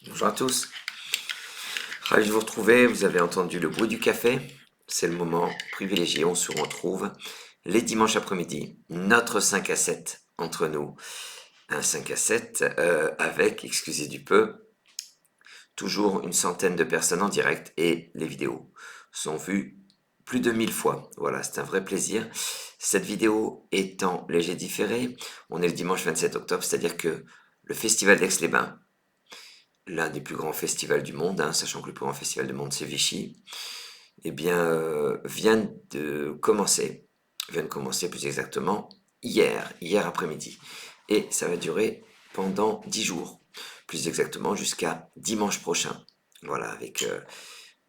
Bonjour à tous, ravi de vous retrouver. Vous avez entendu le bruit du café. C'est le moment privilégié. On se retrouve les dimanches après-midi. Notre 5 à 7 entre nous. Un 5 à 7 avec, excusez du peu, toujours une centaine de personnes en direct et les vidéos sont vues plus de 1000 fois. Voilà, c'est un vrai plaisir. Cette vidéo est en léger différé. On est le dimanche 27 octobre, c'est-à-dire que le festival d'Aix-les-Bains, l'un des plus grands festivals du monde, sachant que le plus grand festival du monde c'est Vichy, eh bien, vient de commencer plus exactement hier après-midi. Et ça va durer pendant 10 jours, plus exactement jusqu'à dimanche prochain. Voilà, avec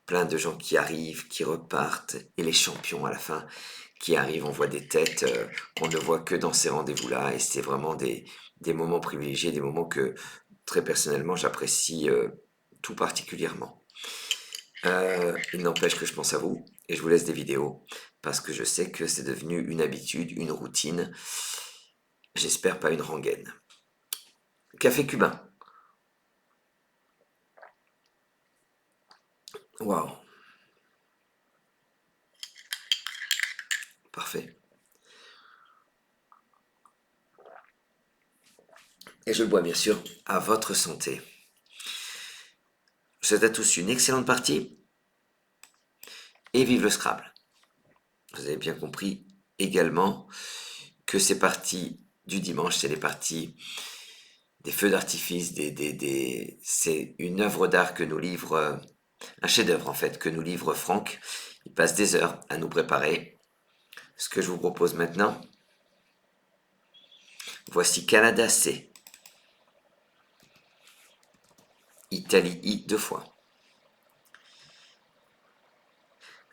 plein de gens qui arrivent, qui repartent, et les champions à la fin qui arrivent. On voit des têtes qu'on ne voit que dans ces rendez-vous-là, et c'est vraiment des moments privilégiés, des moments que très personnellement j'apprécie tout particulièrement. Il n'empêche que je pense à vous et je vous laisse des vidéos parce que je sais que c'est devenu une habitude, une routine. J'espère pas une rengaine. Café cubain. Waouh, parfait. Et je le bois bien sûr à votre santé. Je vous souhaite à tous une excellente partie et vive le Scrabble. Vous avez bien compris également que ces parties du dimanche, c'est les parties des feux d'artifice, c'est une œuvre d'art que nous livre, un chef-d'œuvre en fait, que nous livre Franck. Il passe des heures à nous préparer. Ce que je vous propose maintenant, voici Canada C, Italie I 2 fois,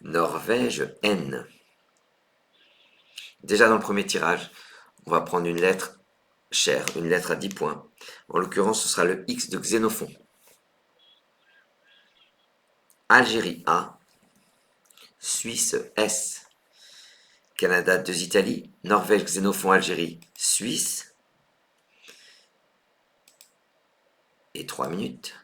Norvège N. Déjà dans le premier tirage, on va prendre une lettre chère, une lettre à 10 points. En l'occurrence, ce sera le X de Xénophon. Algérie A, Suisse S, Canada 2 Italie, Norvège Xénophon Algérie Suisse, et 3 minutes.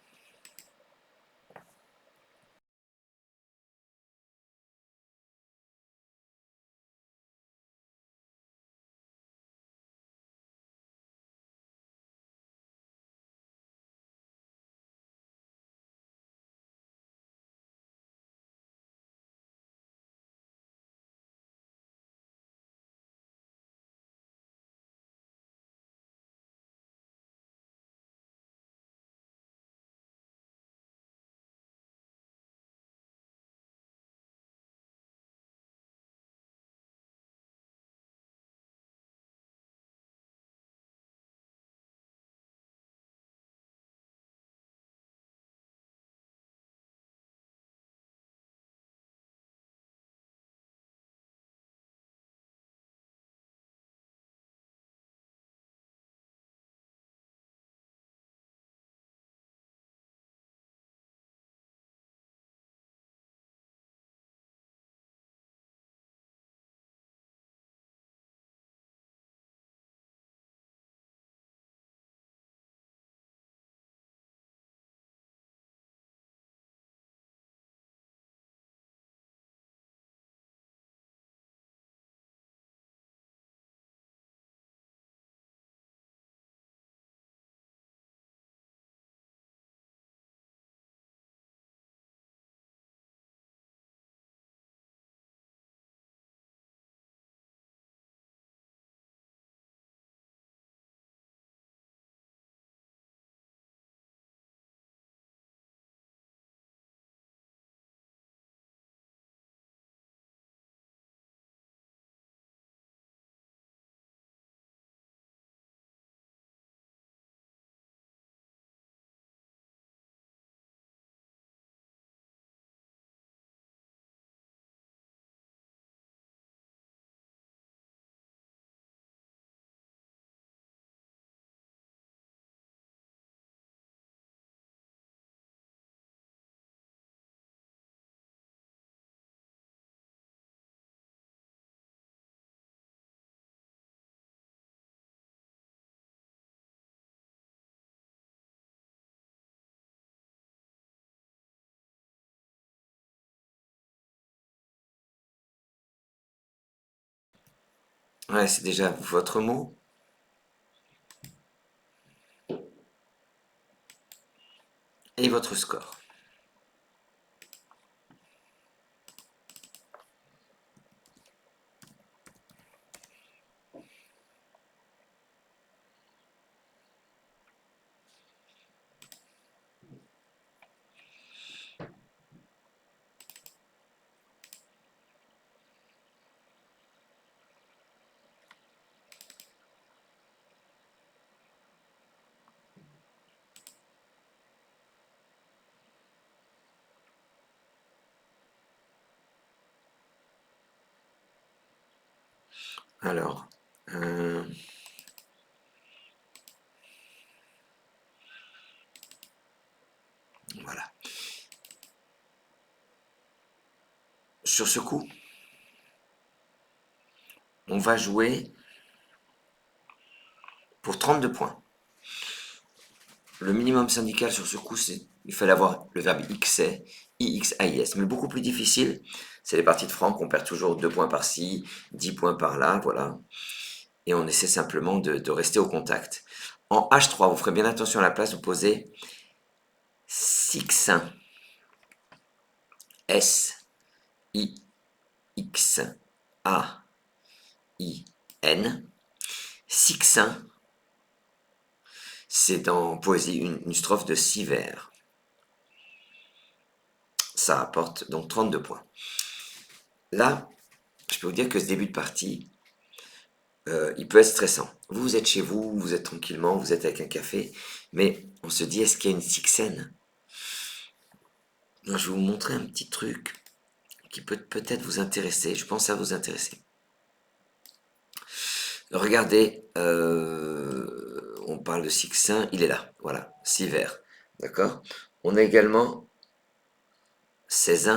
Ouais, c'est déjà votre mot. Et votre score. Alors, euh, voilà. Sur ce coup, on va jouer pour 32 points. Le minimum syndical sur ce coup, c'est il fallait avoir le verbe xer, ixais. Mais le beaucoup plus difficile, c'est les parties de franc, on perd toujours 2 points par-ci, 10 points par-là, voilà. Et on essaie simplement de rester au contact. En H3, vous ferez bien attention à la place, vous posez sixin. S, I, X, A, I, N. Sixin, c'est dans poésie une strophe de 6 vers. Ça apporte donc 32 points. Là, je peux vous dire que ce début de partie, il peut être stressant. Vous êtes chez vous, vous êtes tranquillement, vous êtes avec un café, mais on se dit, est-ce qu'il y a une sixaine? Je vais vous montrer un petit truc qui peut peut-être vous intéresser. Je pense à vous intéresser. Regardez, on parle de sixin, il est là, voilà, 6 vers, d'accord? On a également 16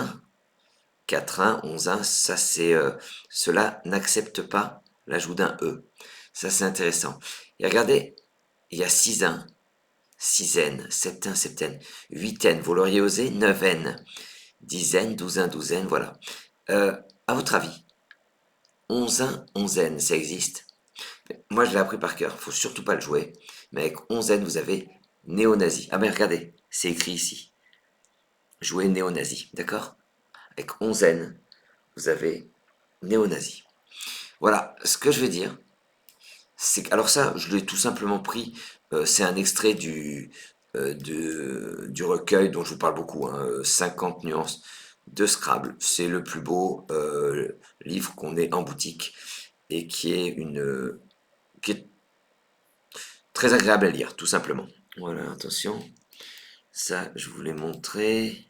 4-1, 11-1, ça c'est, cela n'accepte pas l'ajout d'un E. Ça c'est intéressant. Et regardez, il y a 6-1, 6N, 7-1, 7N, 8N, vous l'auriez osé, 9N, 10N, 12-1, 12N, voilà. À votre avis, 11-1, 11N, ça existe? Moi je l'ai appris par cœur, faut surtout pas le jouer, mais avec 11N vous avez néo-nazi. Ah mais regardez, c'est écrit ici, jouer néo-nazi, d'accord? Avec 11N, vous avez néo-nazi. Voilà, ce que je veux dire, c'est que, alors ça, je l'ai tout simplement pris, c'est un extrait du recueil dont je vous parle beaucoup, hein, 50 nuances de Scrabble. C'est le plus beau livre qu'on ait en boutique et qui est très agréable à lire, tout simplement. Voilà, attention, ça, je vous l'ai montré.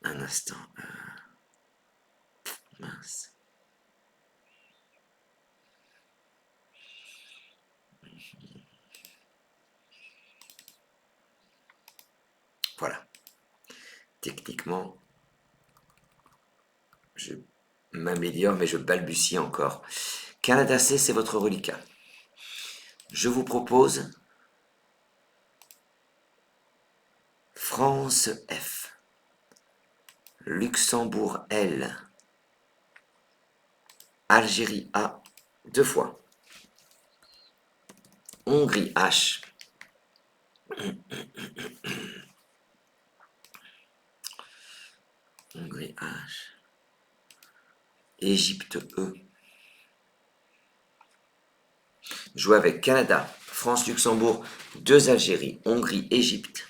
Un instant, mince. Voilà, techniquement, je m'améliore, mais je balbutie encore. Canada C, c'est votre reliquat. Je vous propose France F, Luxembourg L, Algérie A, 2 fois, Hongrie H, Hongrie H, Égypte E. Jouer avec Canada, France, Luxembourg, 2 Algérie, Hongrie, Égypte.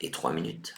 Et 3 minutes.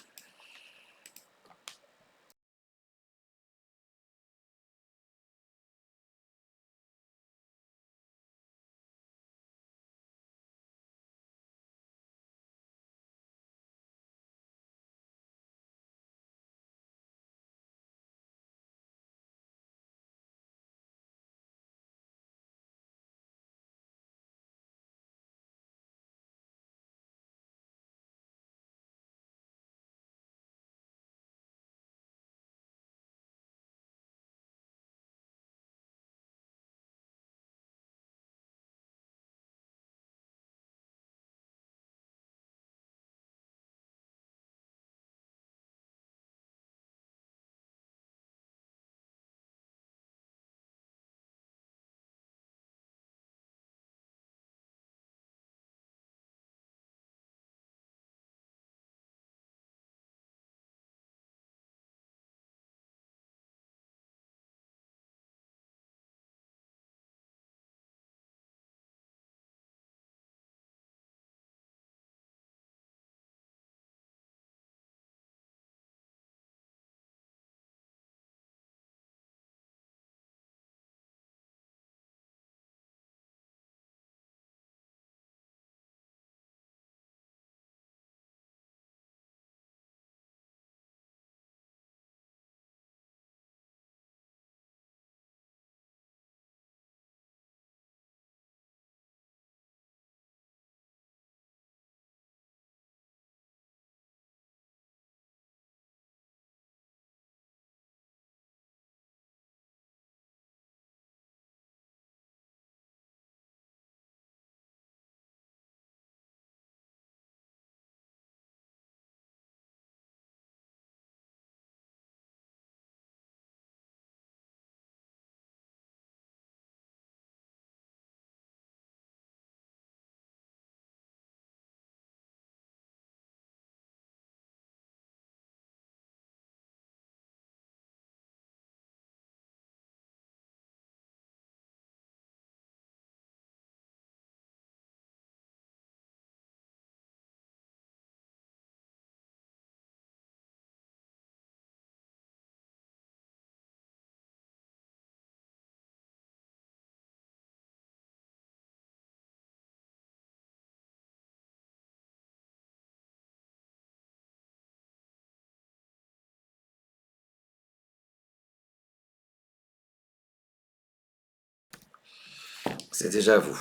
C'est déjà à vous.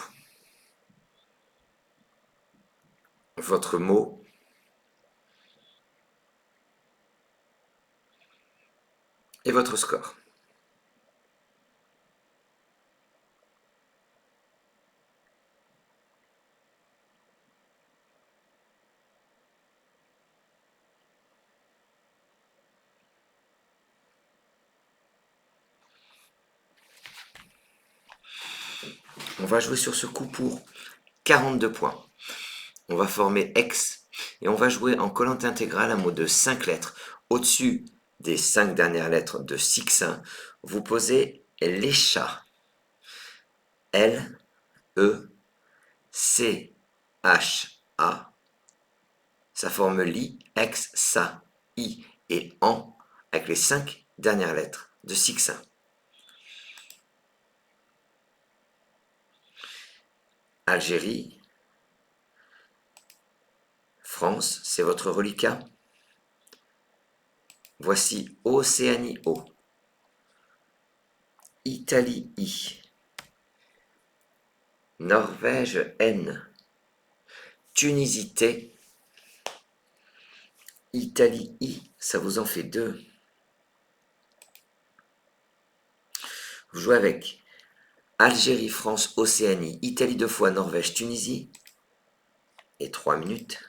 Votre mot et votre score. On va jouer sur ce coup pour 42 points. On va former X et on va jouer en collante intégrale un mot de 5 lettres. Au-dessus des 5 dernières lettres de Sixin, vous posez les chats. L, E, C, H, A. Ça forme li, X, sa, I et en avec les 5 dernières lettres de Sixin. Algérie, France, c'est votre reliquat. Voici Océanie O. Italie I. Norvège N. Tunisie T. Italie I, ça vous en fait 2. Vous jouez avec Algérie, France, Océanie, Italie 2 fois, Norvège, Tunisie. Et 3 minutes.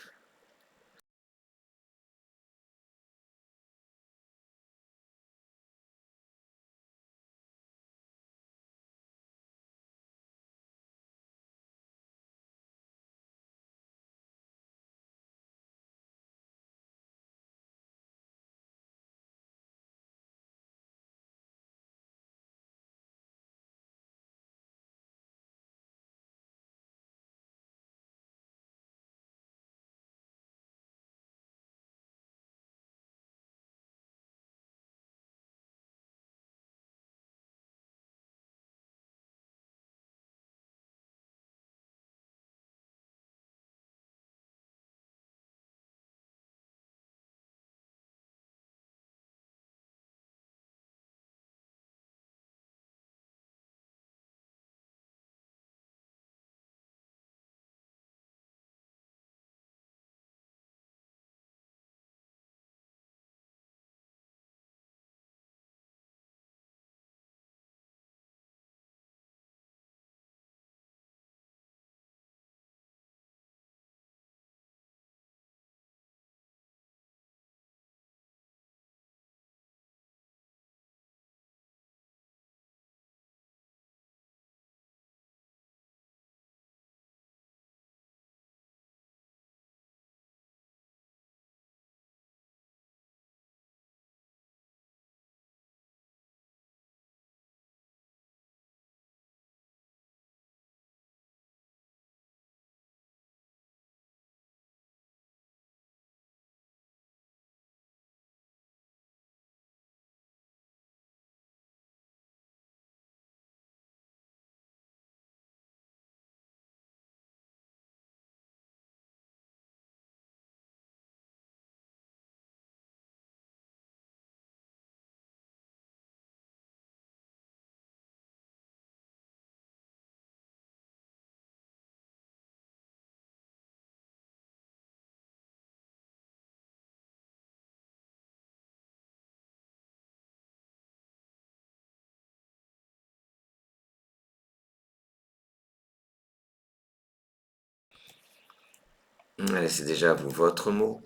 Allez, c'est déjà à vous. Votre mot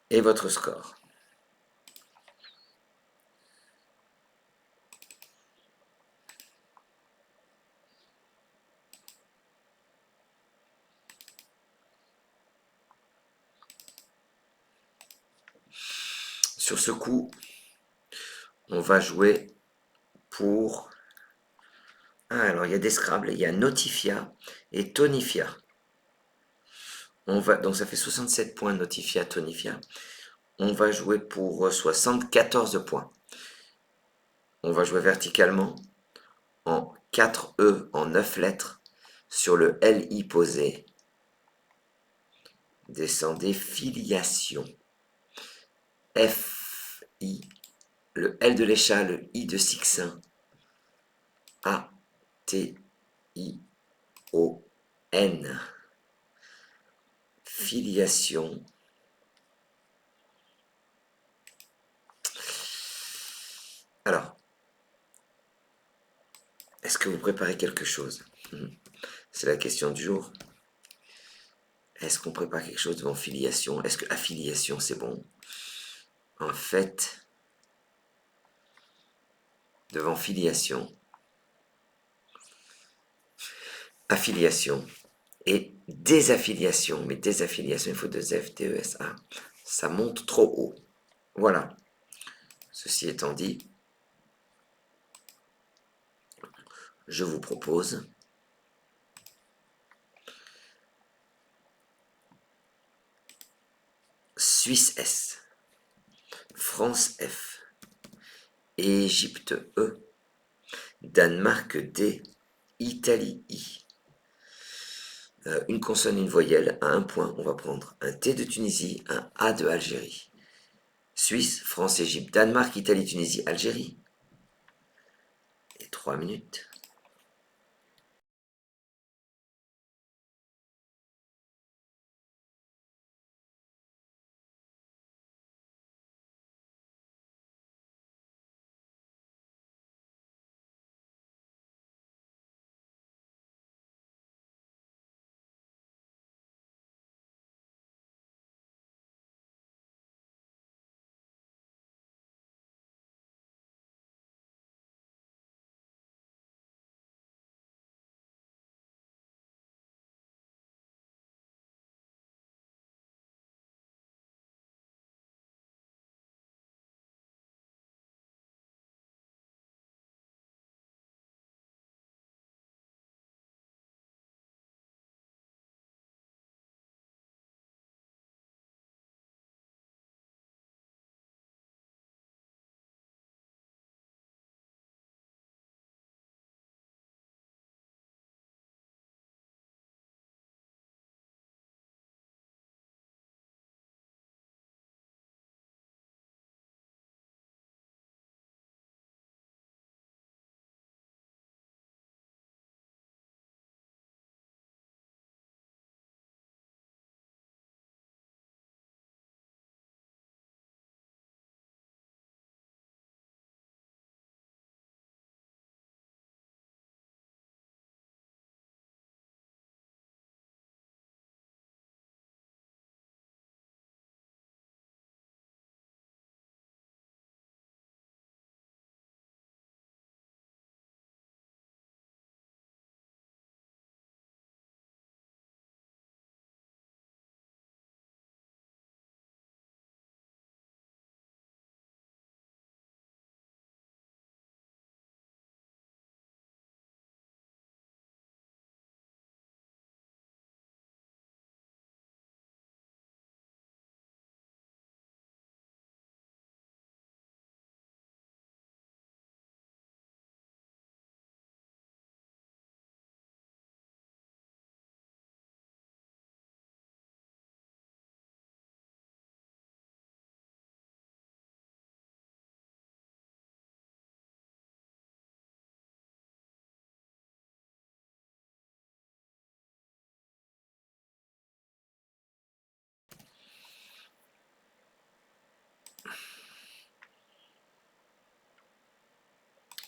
et votre score. Sur ce coup, on va jouer pour... alors, il y a des Scrabble, il y a Notifia et Tonifia. Donc ça fait 67 points Notifia, Tonifia. On va jouer pour 74 points. On va jouer verticalement en 4 E en 9 lettres sur le LI posé. Descendez filiation. FI le L de l'échat, le I de Sixin, A, T, I, O, N. Filiation. Alors, est-ce que vous préparez quelque chose? C'est la question du jour. Est-ce qu'on prépare quelque chose devant filiation? Est-ce que affiliation, c'est bon? En fait, devant filiation, affiliation et désaffiliation. Mais désaffiliation, il faut deux F, D-E-S-A. Ça monte trop haut. Voilà. Ceci étant dit, je vous propose Suisse S, France F, Égypte E, Danemark D, Italie I. Une consonne, une voyelle, à un point, on va prendre un T de Tunisie, un A de Algérie. Suisse, France, Égypte, Danemark, Italie, Tunisie, Algérie. Et 3 minutes.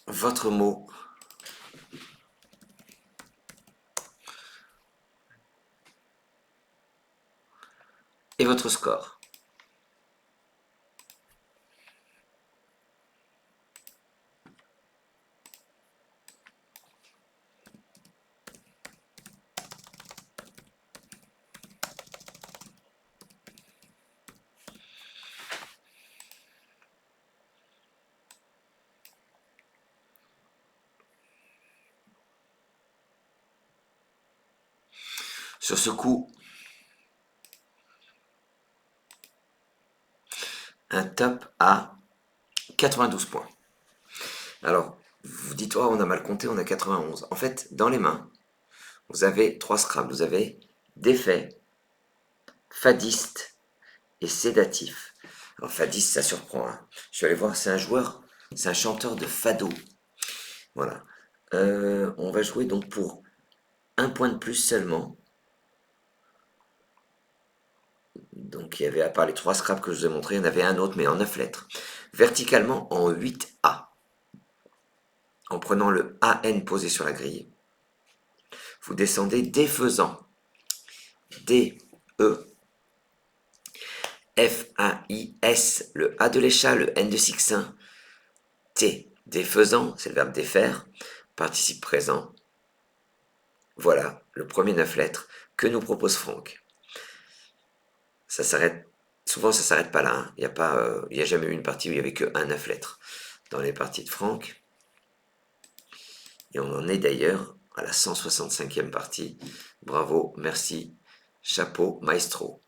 Votre mot et votre score. Sur ce coup, un top à 92 points. Alors, vous dites, oh, on a mal compté, on a 91. En fait, dans les mains, vous avez 3 Scrabble. Vous avez défait, fadiste et sédatif. Alors Fadis, ça surprend, hein. Je suis allé voir, c'est un joueur, c'est un chanteur de fado. Voilà. On va jouer donc pour un point de plus seulement. Donc il y avait, à part les 3 scraps que je vous ai montré, il y en avait un autre, mais en 9 lettres. Verticalement en 8A. En prenant le AN posé sur la grille, vous descendez défaisant. D, E, F, A, I, S, le A de l'échat, le N de Sixin, T. Défaisant, c'est le verbe défaire, participe présent. Voilà, le premier 9 lettres que nous propose Franck. Ça s'arrête, souvent ça s'arrête pas là, hein. Il n'y a jamais eu une partie où il n'y avait que un 9 lettres dans les parties de Franck. Et on en est d'ailleurs à la 165e partie. Bravo, merci, chapeau, maestro.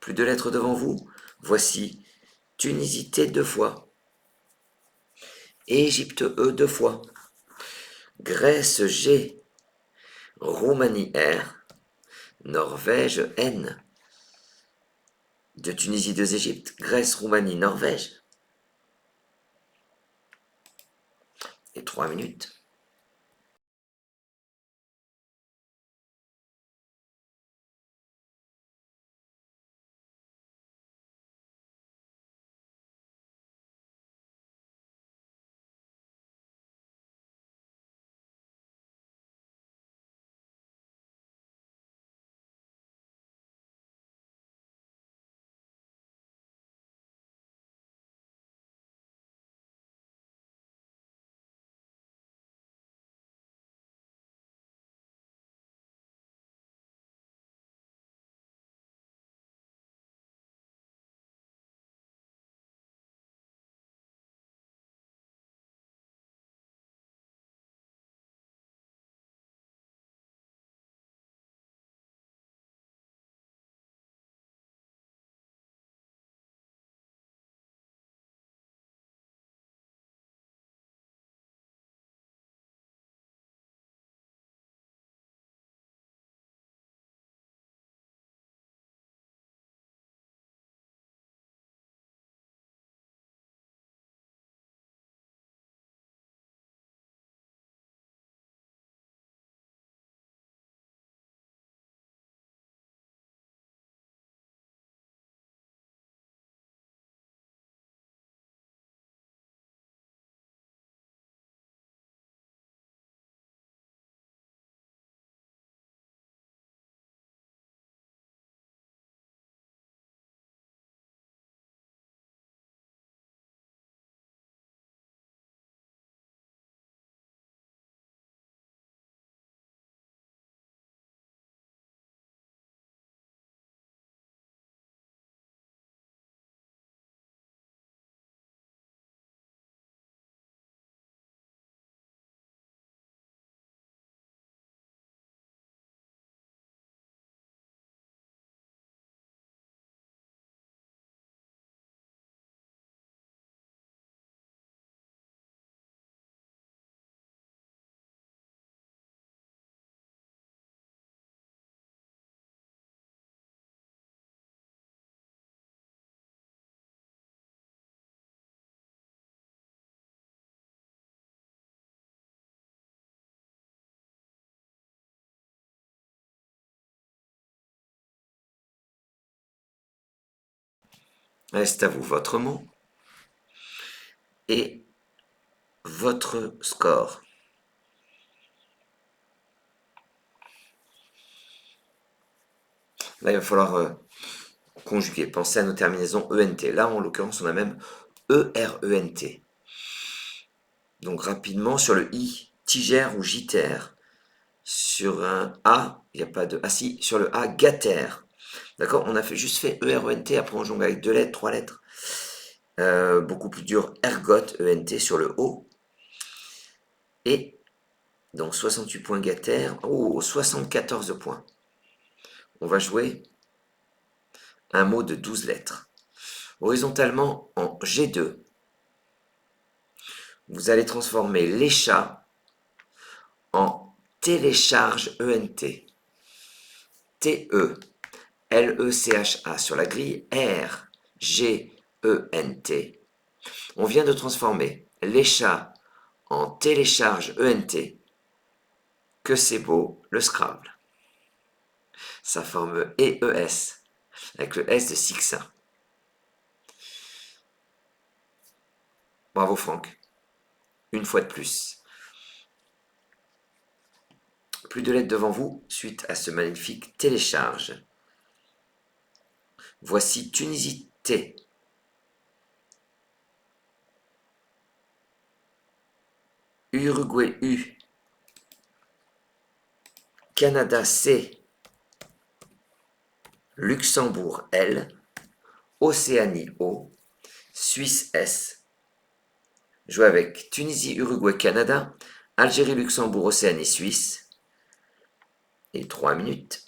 Plus de lettres devant vous. Voici Tunisie T 2 fois. Égypte E 2 fois. Grèce G. Roumanie R. Norvège N. De Tunisie 2 Égypte. Grèce, Roumanie, Norvège. Et 3 minutes. Reste à vous votre mot et votre score. Là, il va falloir conjuguer. Pensez à nos terminaisons ENT. Là, en l'occurrence, on a même ERENT. Donc, rapidement, sur le I, tigère ou gitère. Sur un A, il n'y a pas de... Ah si, sur le A, gâtère. D'accord? On a juste fait ERENT, après on jongle avec 2 lettres, 3 lettres. Beaucoup plus dur, ergot, ENT sur le O. Et donc 68 points gâtère. Oh, 74 points. On va jouer un mot de 12 lettres. Horizontalement en G2, vous allez transformer l'échat en télécharge ENT. T-E-L-E-C-H-A sur la grille R-G-E-N-T. On vient de transformer les chats en télécharge ENT. Que c'est beau le Scrabble. Ça forme EES avec le S de Sixin. Bravo Franck. Une fois de plus. Plus de lettres devant vous suite à ce magnifique télécharge. Voici Tunisie T. Uruguay U. Canada C. Luxembourg L. Océanie O. Suisse S. Jouez avec Tunisie, Uruguay, Canada, Algérie, Luxembourg, Océanie, Suisse. Et 3 minutes.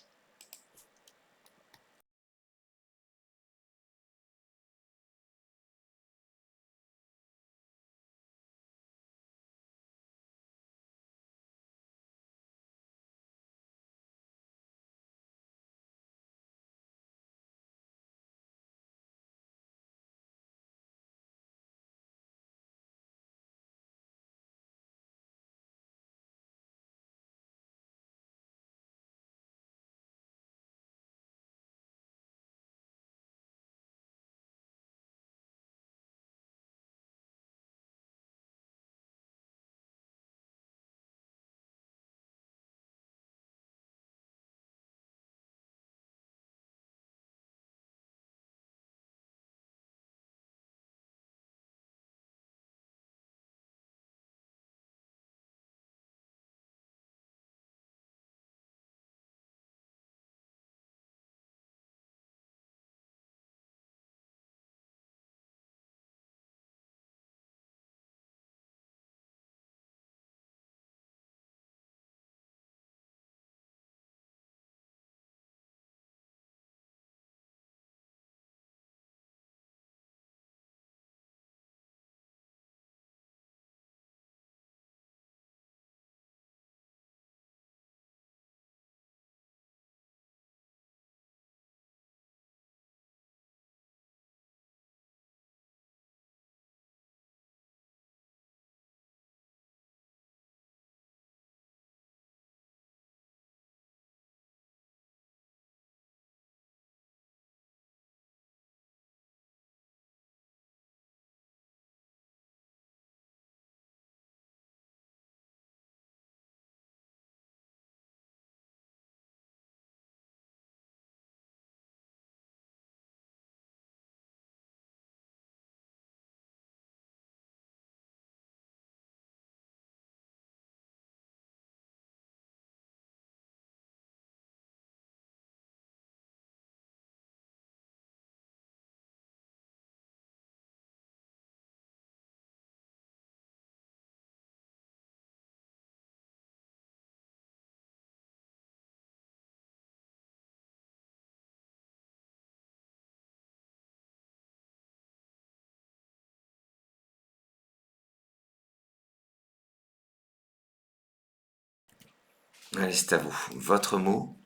Allez, c'est à vous. Votre mot,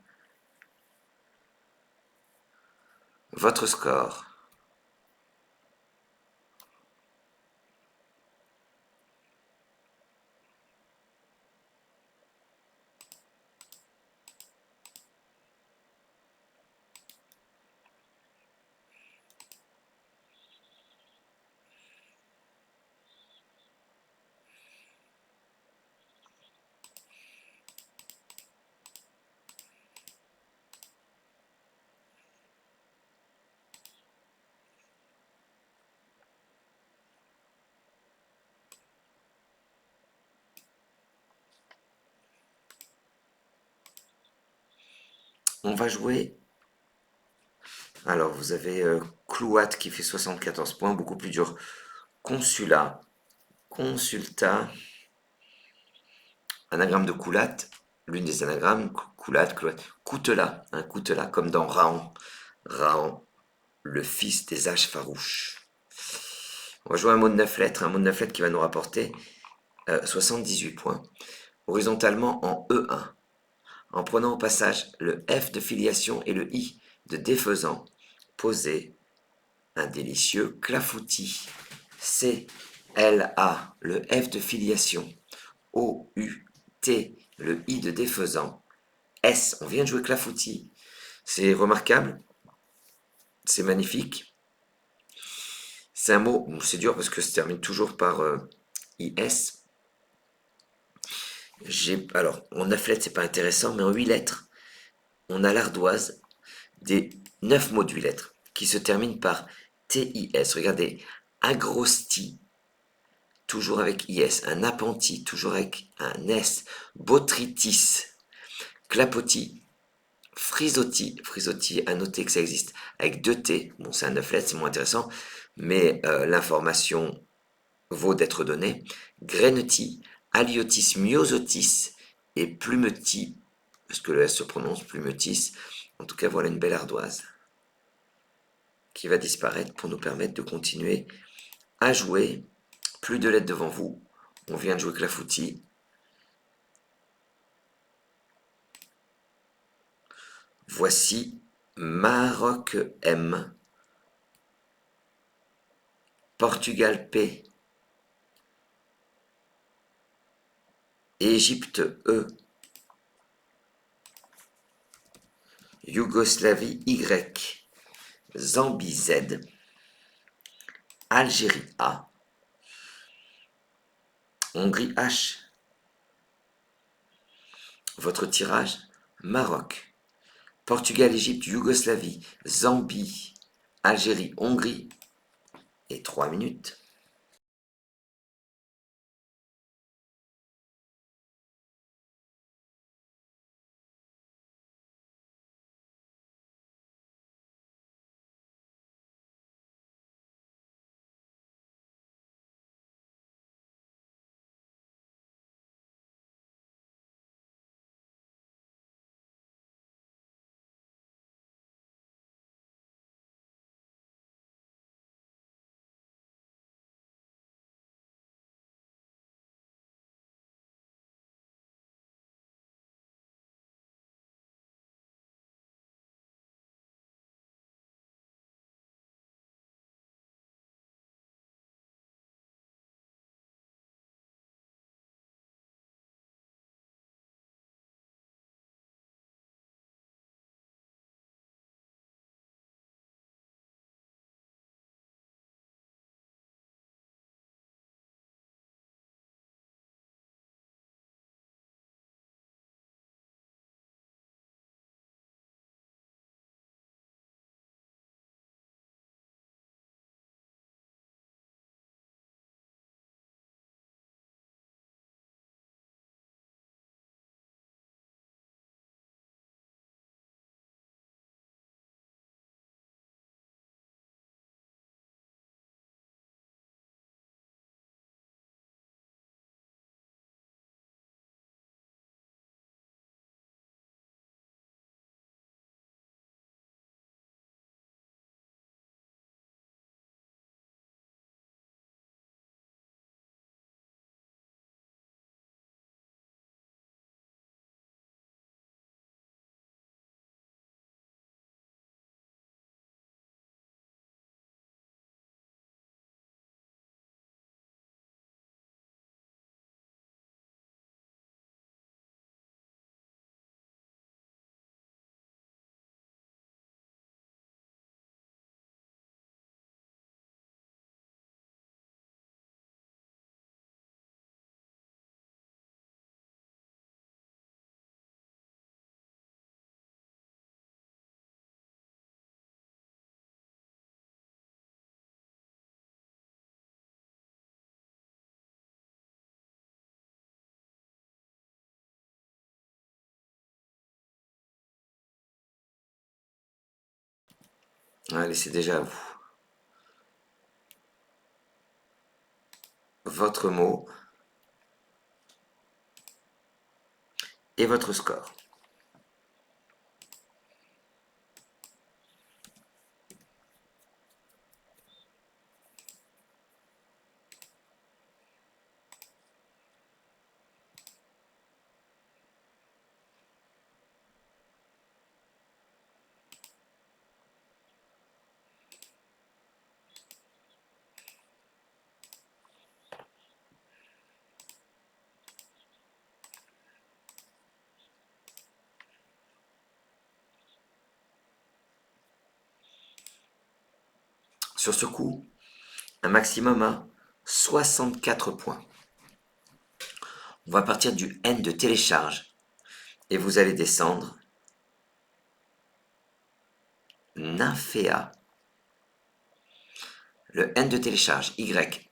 votre score. On va jouer. Alors, vous avez Clouat qui fait 74 points, beaucoup plus dur. Consulat. Consulta. Anagramme de Coulat. L'une des anagrammes. Coulat, Clouat. Coutelas. Un Coutelas, comme dans Raon. Raon, le fils des âges farouches. On va jouer un mot de 9 lettres. Un mot de 9 lettres qui va nous rapporter 78 points. horizontalement en E1, en prenant au passage le F de filiation et le I de défaisant, posez un délicieux clafoutis. C, L, A, le F de filiation, O, U, T, le I de défaisant, S, on vient de jouer clafoutis. C'est remarquable, c'est magnifique. C'est un mot, c'est dur parce que ça se termine toujours par IS. Alors, en 9 lettres, c'est pas intéressant, mais en 8 lettres, on a l'ardoise des 9 mots de 8 lettres qui se terminent par TIS. Regardez, agrosti, toujours avec IS, un appentis, toujours avec un S, botrytis, clapotis, frisotti, à noter que ça existe avec 2 T. Bon, c'est un 9 lettres, c'est moins intéressant, mais l'information vaut d'être donnée. Grenetti, aliotis, myosotis et plumetis, parce que le S se prononce plumetis. En tout cas, voilà une belle ardoise qui va disparaître pour nous permettre de continuer à jouer. Plus de lettres devant vous. On vient de jouer clafoutis. Voici Maroc M, Portugal P, Égypte E, Yougoslavie Y, Zambie Z, Algérie A, Hongrie H. Votre tirage, Maroc, Portugal, Égypte, Yougoslavie, Zambie, Algérie, Hongrie et 3 minutes. Allez, c'est déjà à vous. Votre mot et votre score. Sur ce coup, un maximum à 64 points. On va partir du N de télécharge et vous allez descendre Nymphéa. Le N de télécharge, Y-M-P-H-E-A.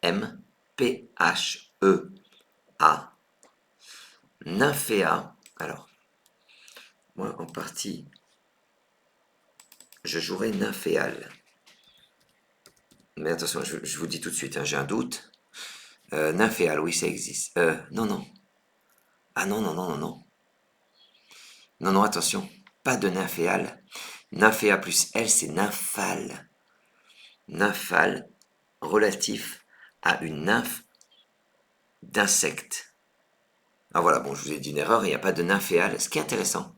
Nymphéa. Alors, moi en partie, je jouerai Nymphéal. Mais attention, je vous dis tout de suite, hein, j'ai un doute. Nymphéal, oui, ça existe. Non, non. Ah non, non, non, non, non. Non, non, attention. Pas de Nymphéal. Nymphéa plus L, c'est nymphal. Nymphal, relatif à une nymphe d'insectes. Ah voilà, bon, je vous ai dit une erreur, il n'y a pas de nymphéal. Ce qui est intéressant,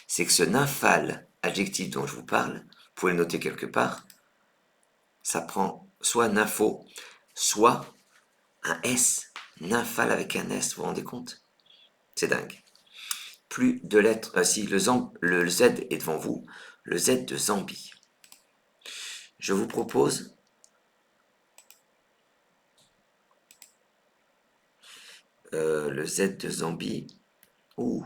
c'est que ce nymphal, adjectif dont je vous parle, vous pouvez le noter quelque part, ça prend soit nympho, soit un S. Nymphal avec un S, vous vous rendez compte? C'est dingue. Plus de lettres, si le Z est devant vous, le Z de Zambie. Je vous propose le Z de Zambie. Ouh,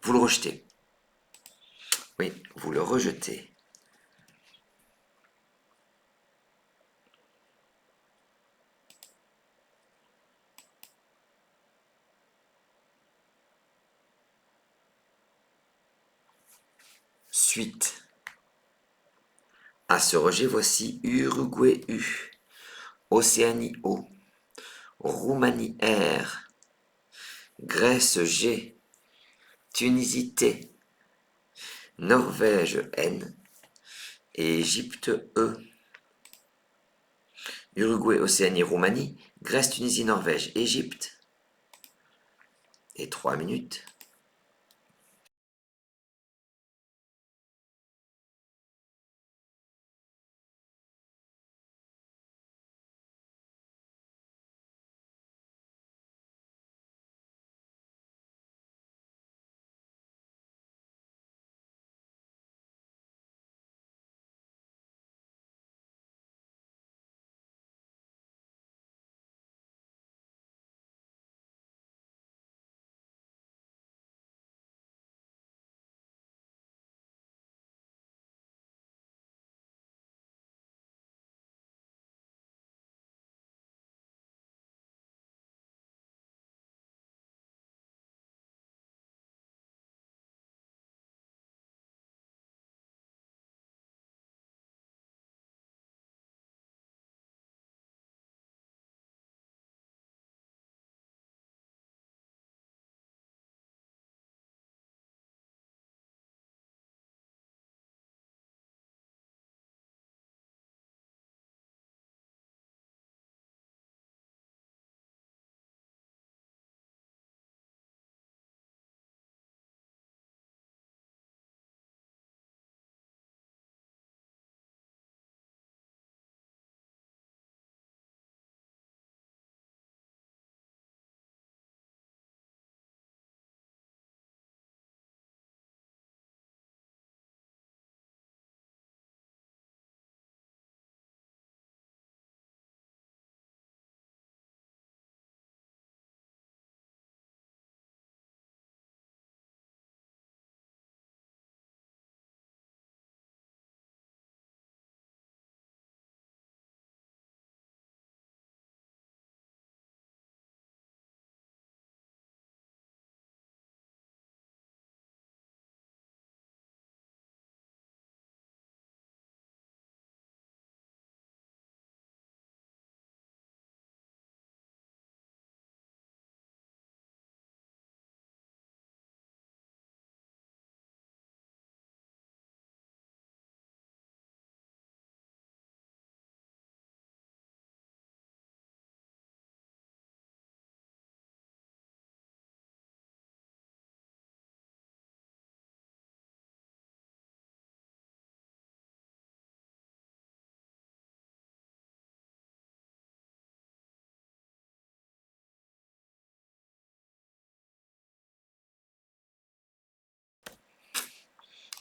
vous le rejetez. Oui, vous le rejetez. Suite à ce rejet, voici Uruguay U, Océanie O, Roumanie R, Grèce G, Tunisie T, Norvège N et Égypte E. Uruguay, Océanie, Roumanie, Grèce, Tunisie, Norvège, Égypte. Et 3 minutes.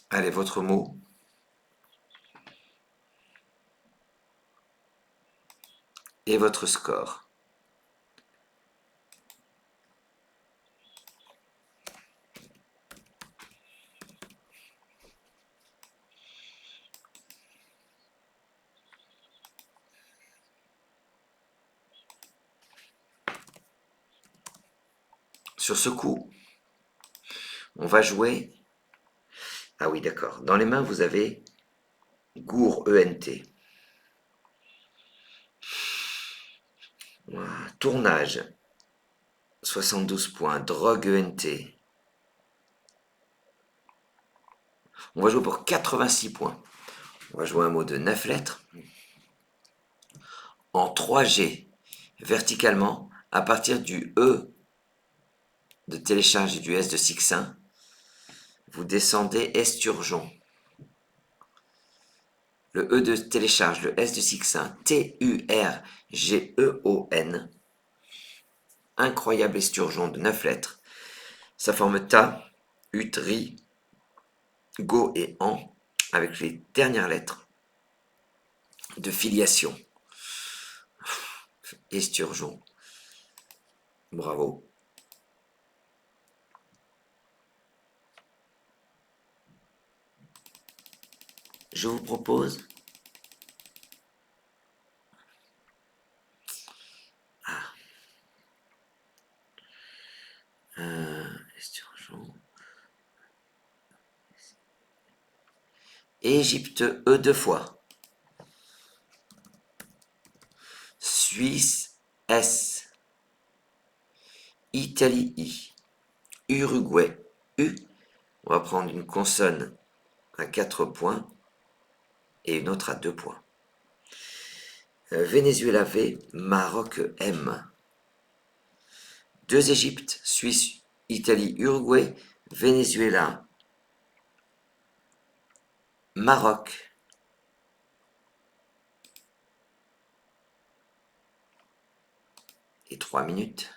Allez, votre mot. et votre score. Sur ce coup, on va jouer... Ah oui, d'accord. Dans les mains, vous avez Gour ENT. Tournage, 72 points. Drogue ENT. On va jouer pour 86 points. On va jouer un mot de 9 lettres. En 3G, verticalement, à partir du E de télécharge et du S de Sixin, vous descendez Esturgeon. Le E de télécharge, le S de Sixin, Turgeon. Incroyable esturgeon de 9 lettres. Ça forme Ta, Utri, Go et An, avec les dernières lettres de filiation. Esturgeon. Bravo. Je vous propose... Esturgeon. Égypte E deux fois. Suisse S. Italie I. Uruguay U. On va prendre une consonne à 4 points et une autre à 2 points. Venezuela V. Maroc M. Deux Égyptes, Suisse, Italie, Uruguay, Venezuela, Maroc. Et 3 minutes.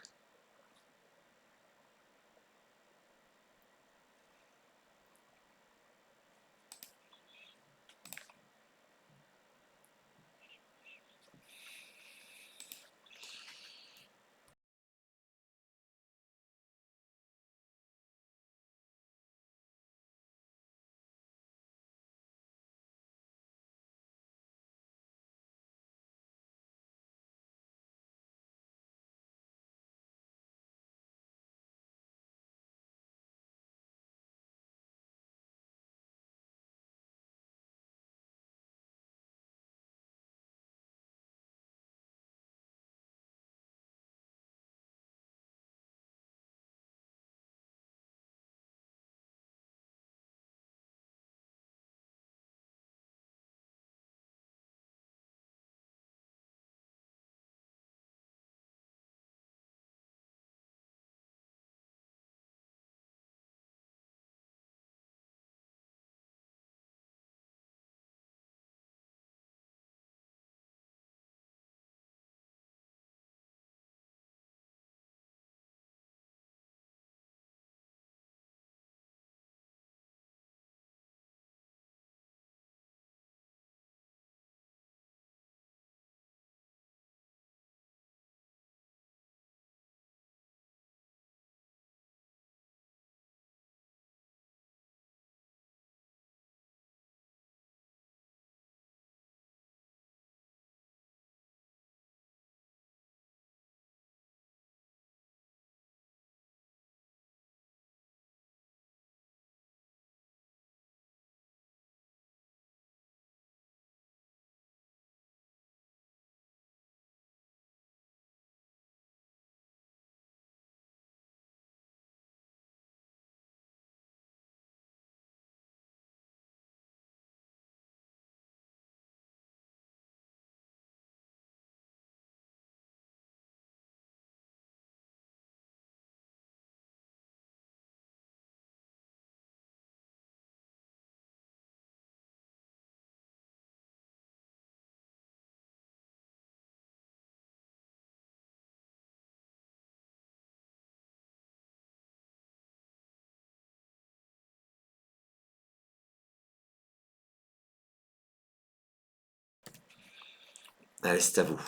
Allez, c'est à vous.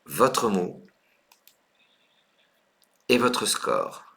votre mot et votre score.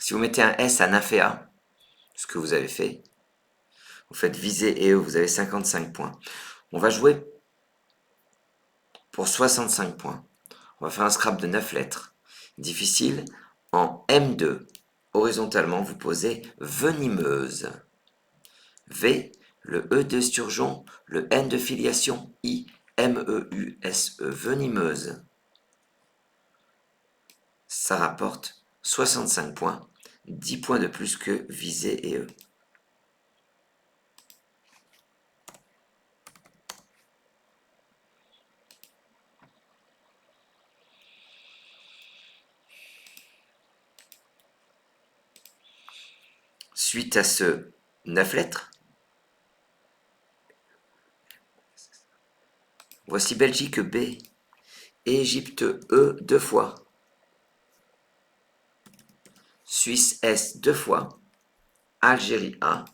Si vous mettez un S à Naféa, ce que vous avez fait, vous faites viser et eux, vous avez 55 points. On va jouer pour 65 points. On va faire un scrap de 9 lettres. Difficile. En M2, horizontalement, vous posez venimeuse. V, le E de sturgeon, le N de filiation, I, M-E-U-S-E, venimeuse. Ça rapporte 65 points, 10 points de plus que visée et E. Suite à ce 9 lettres, voici Belgique B, Égypte E 2 fois, Suisse S 2 fois, Algérie A,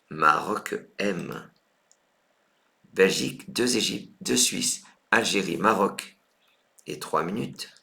Maroc M, Belgique 2 Égypte 2 Suisse, Algérie Maroc et 3 minutes.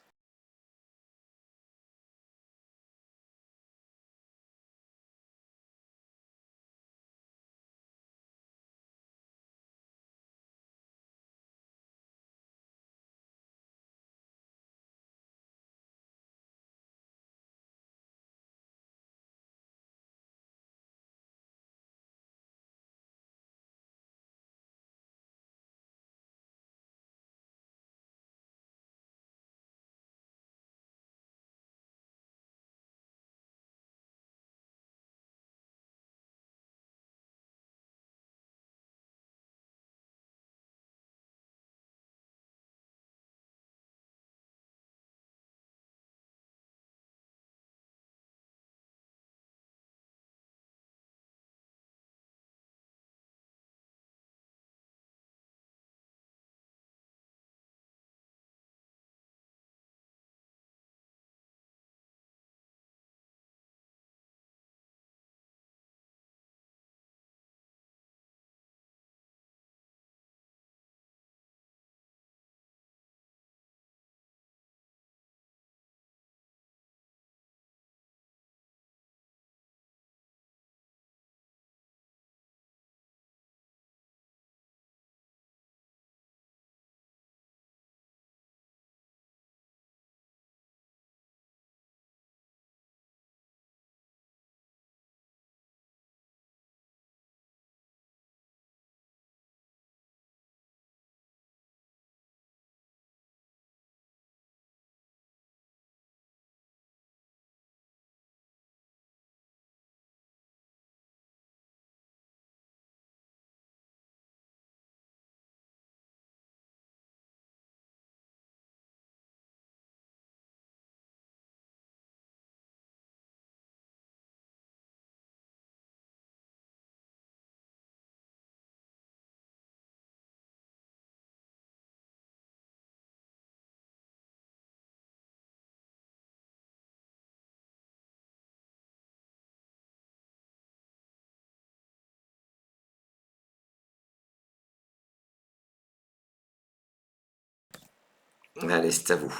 Allez, c'est à vous.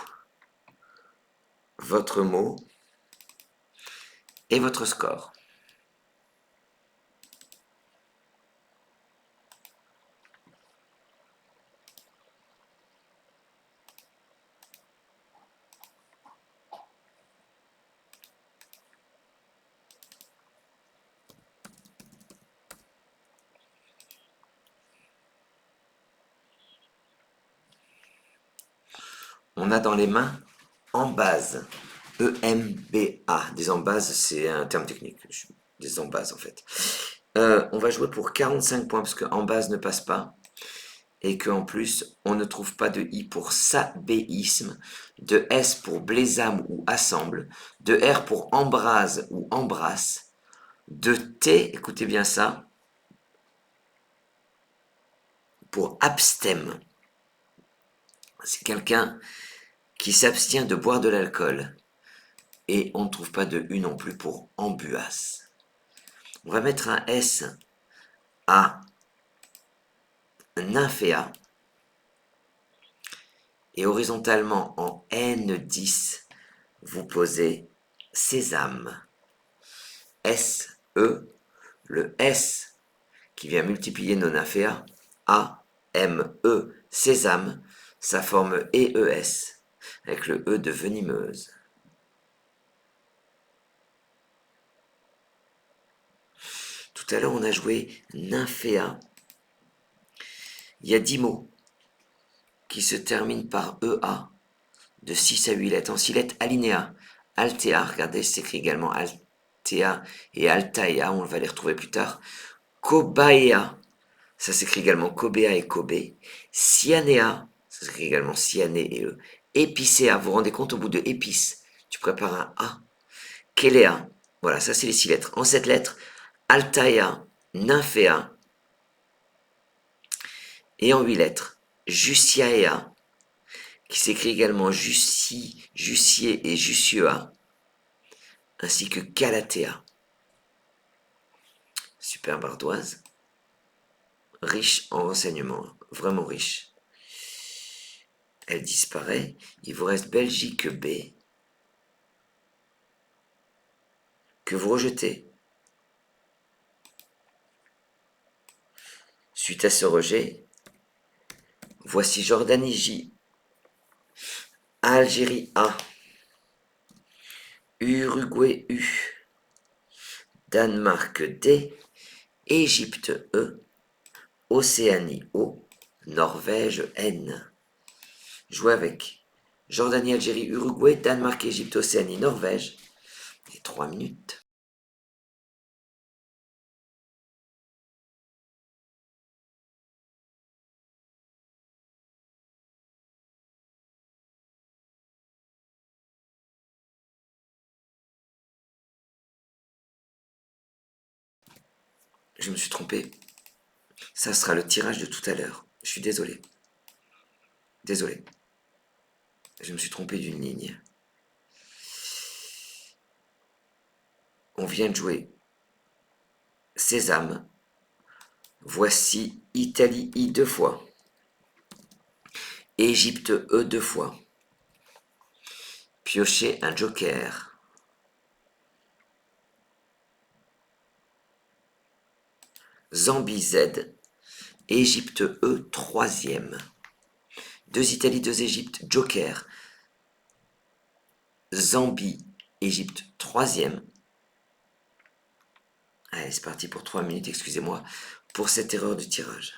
Votre mot et votre score. on a dans les mains embases. E-M-B-A. Des embases, c'est un terme technique. Des embases, en fait. On va jouer pour 45 points, parce que embase ne passe pas. Et qu'en plus, on ne trouve pas de I pour sabéisme, de S pour blésame ou assemble, de R pour embrase ou embrasse, de T, écoutez bien ça, pour abstème. C'est quelqu'un qui s'abstient de boire de l'alcool. Et on ne trouve pas de U non plus pour embuas. On va mettre un S à nymphéa. Et horizontalement en N10, vous posez sésame. S-E, le S qui vient multiplier nos nymphéas, A-M-E, sésame, ça forme E-E-S, avec le E de venimeuse. Tout à l'heure, on a joué nymphéa. Il y a 10 mots qui se terminent par EA, de 6 à 8 lettres. En 6 lettres, alinéa, altea, regardez, c'est écrit également altea et altaea, on va les retrouver plus tard. Cobaea, ça s'écrit également Cobea et Kobe. Cyanea, ça s'écrit également Cyané et E. Épicéa, vous vous rendez compte, au bout de épice, tu prépares un A. Kelea, voilà, ça c'est les 6 lettres. En 7 lettres, Altaea, Nymphéa. Et en 8 lettres, Jussiaea, qui s'écrit également Jussi, Jussier et Jussieu, ainsi que Calatea. Super bardoise, riche en renseignements, vraiment riche. Elle disparaît, il vous reste Belgique B, que vous rejetez. Suite à ce rejet, voici Jordanie J, Algérie A, Uruguay U, Danemark D, Égypte E, Océanie O, Norvège N. Jouez avec Jordanie, Algérie, Uruguay, Danemark, Égypte, Océanie, Norvège. Et 3 minutes. Je me suis trompé. Ça sera le tirage de tout à l'heure. Je suis désolé. Désolé. Je me suis trompé d'une ligne. On vient de jouer Sésame. Voici Italie I 2 fois. Égypte E 2 fois. Piochez un joker. Zambie Z. Égypte E 3e. 2 Italie, 2 Égypte, joker. Zambie, Égypte 3e. Allez, c'est parti pour 3 minutes, excusez-moi pour cette erreur de tirage.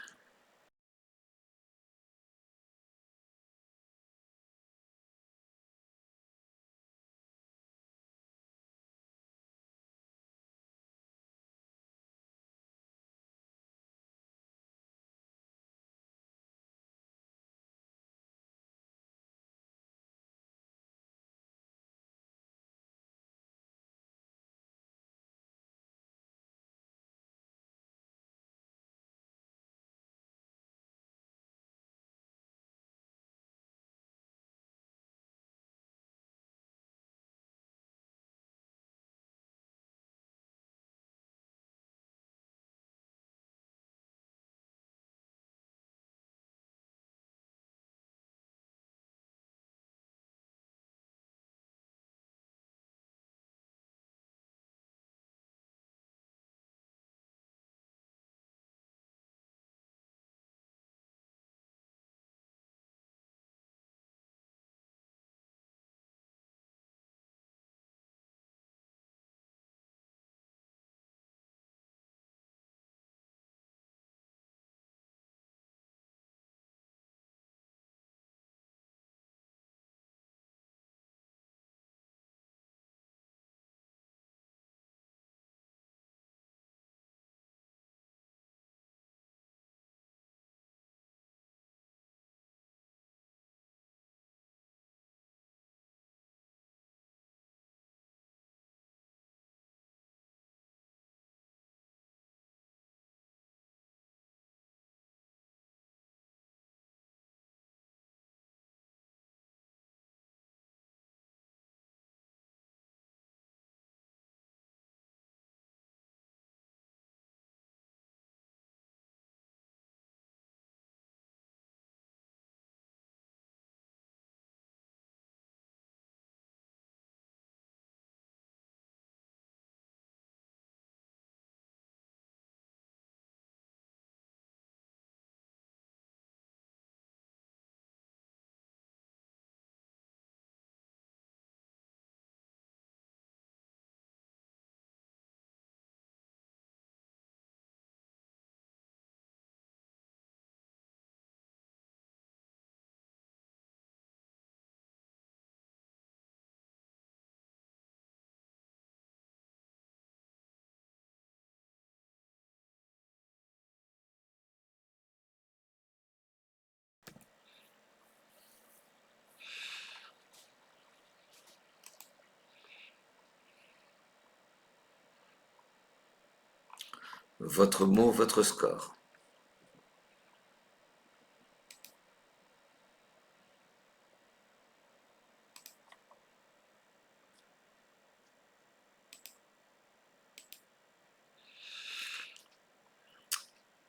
Votre mot, votre score.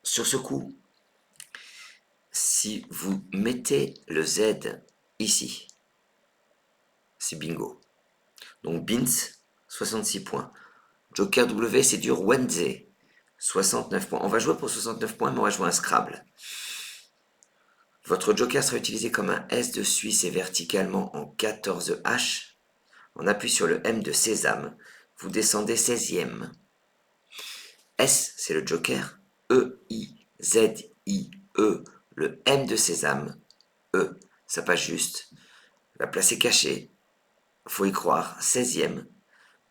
Sur ce coup, si vous mettez le Z ici, c'est bingo. Donc Bins, 66 points. Joker W, c'est du Wenze, 69 points. On va jouer pour 69 points, mais on va jouer un Scrabble. Votre joker sera utilisé comme un S de Suisse et verticalement en 14H. On appuie sur le M de Sésame. Vous descendez 16e. S, c'est le joker. E-I-Z-I-E, le M de Sésame. E, ça passe juste. La place est cachée. Faut y croire. 16e.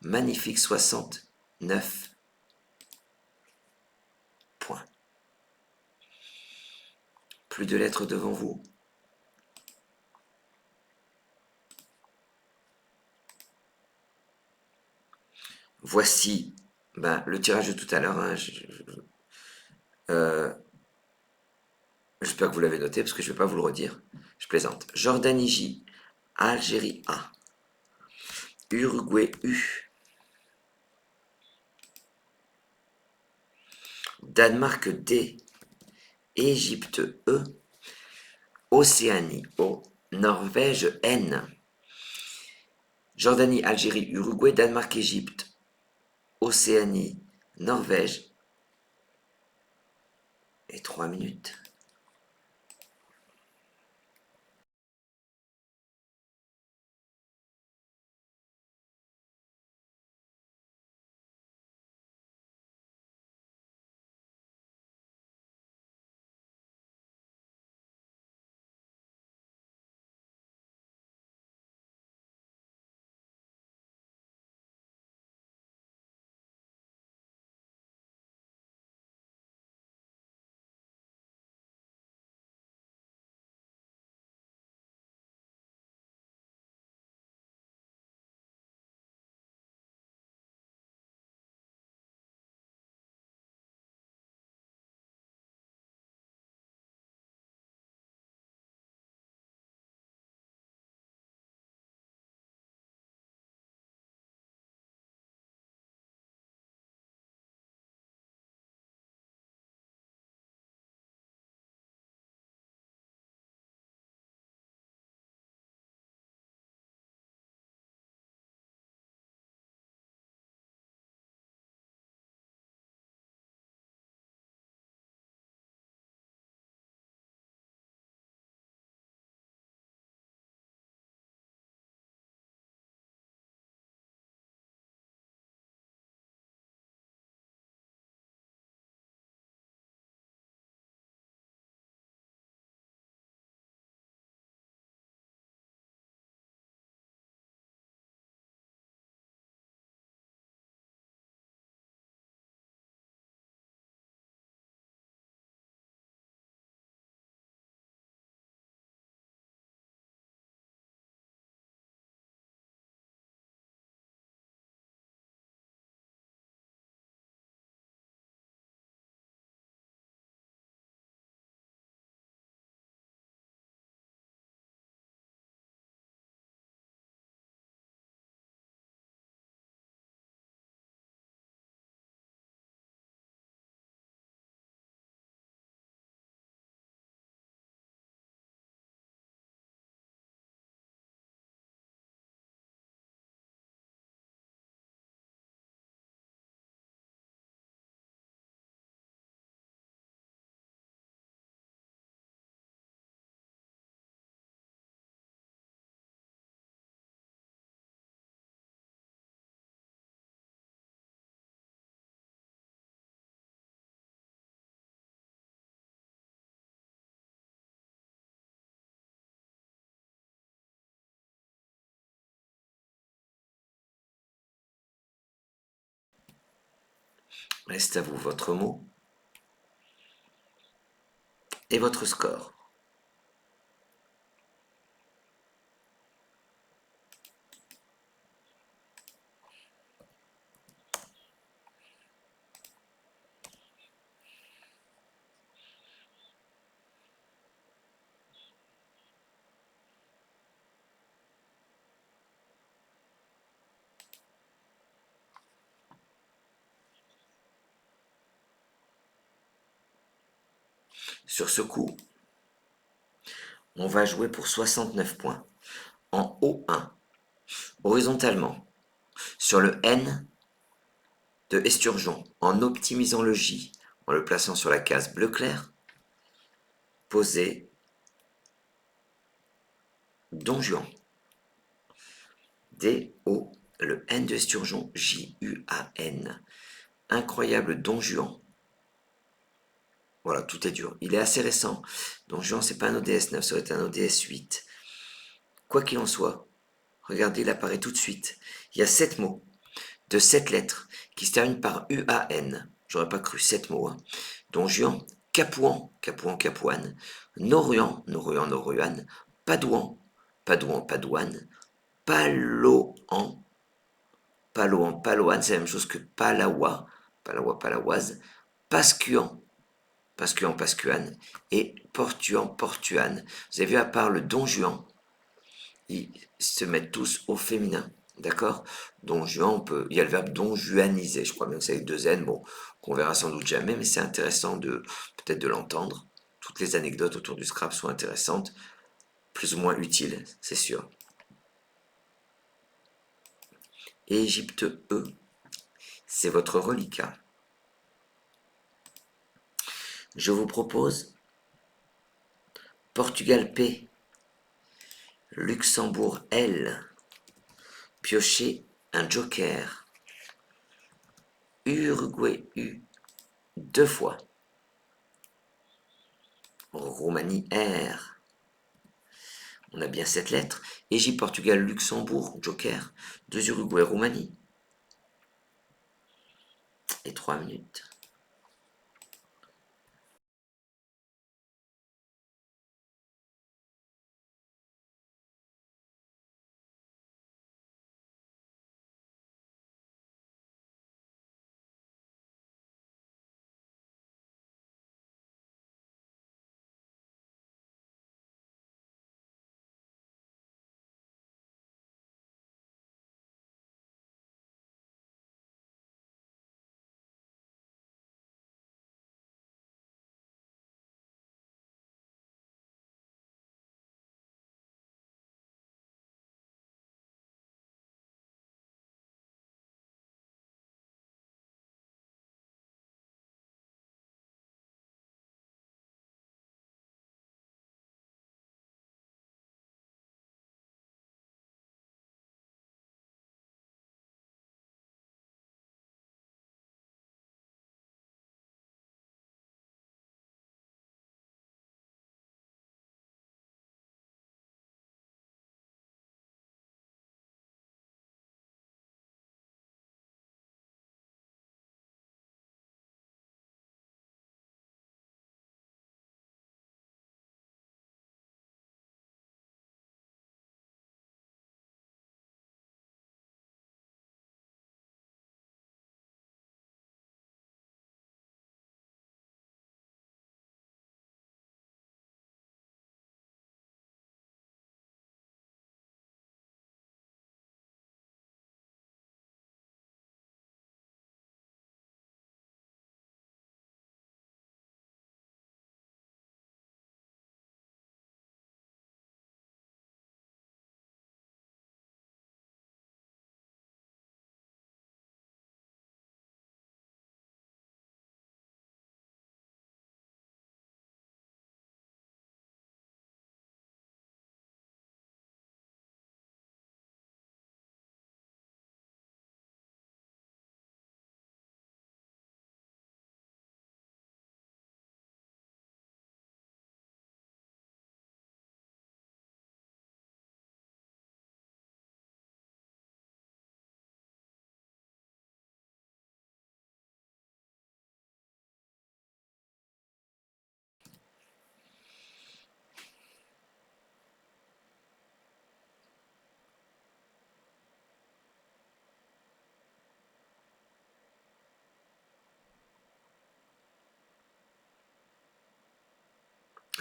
Magnifique 69 points. Plus de lettres devant vous. Voici le tirage de tout à l'heure. Hein, j'espère que vous l'avez noté parce que je ne vais pas vous le redire. Je plaisante. Jordanie J, Algérie A, Uruguay U, Danemark D, Égypte E, Océanie O, Norvège N, Jordanie, Algérie, Uruguay, Danemark, Égypte, Océanie, Norvège, et 3 minutes. Reste à vous votre mot et votre score. Sur ce coup, on va jouer pour 69 points. En O1, horizontalement, sur le N de Esturgeon, en optimisant le J, en le plaçant sur la case bleu clair, posez Don Juan. D-O, le N de Esturgeon, J-U-A-N. Incroyable Don Juan. Voilà, tout est dur. Il est assez récent. Don Juan, c'est pas un ODS 9, ça aurait été un ODS 8. Quoi qu'il en soit, regardez, il apparaît tout de suite. Il y a 7 mots de 7 lettres qui se terminent par U-A-N. J'aurais pas cru 7 mots. Hein. Don Juan, Capouan, Capouan, Capouane, Noruan, Noruan, Noruan, Padouan, Padouan, Padouane, Paloan, Paloan, Paloane, c'est la même chose que Palawa, Palawa, Palaoise, Pascuan, Pascuan, Pascuane, et Portuan, Portuane. Vous avez vu, à part le Don Juan, ils se mettent tous au féminin. D'accord. Don Juan, il y a le verbe don juaniser, je crois bien que c'est avec 2 N, bon, qu'on verra sans doute jamais, mais c'est intéressant de peut-être de l'entendre. Toutes les anecdotes autour du Scrabble sont intéressantes, plus ou moins utiles, c'est sûr. Égypte E, c'est votre reliquat. Je vous propose Portugal P, Luxembourg L, piochez un joker. Uruguay U, 2 fois. Roumanie R, on a bien 7 lettres. Égypte, Portugal, Luxembourg, joker. 2 Uruguay, Roumanie. Et 3 minutes.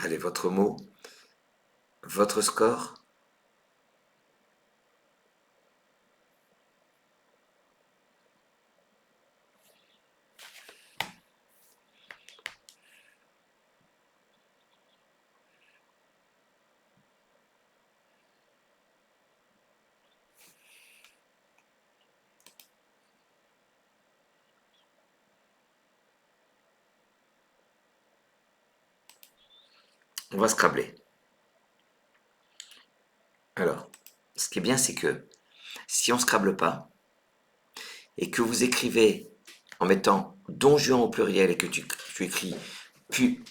Allez, votre mot, votre score. On va scrabler. Alors, ce qui est bien, c'est que si on ne scrable pas et que vous écrivez en mettant Don Juan au pluriel et que tu écris PUES,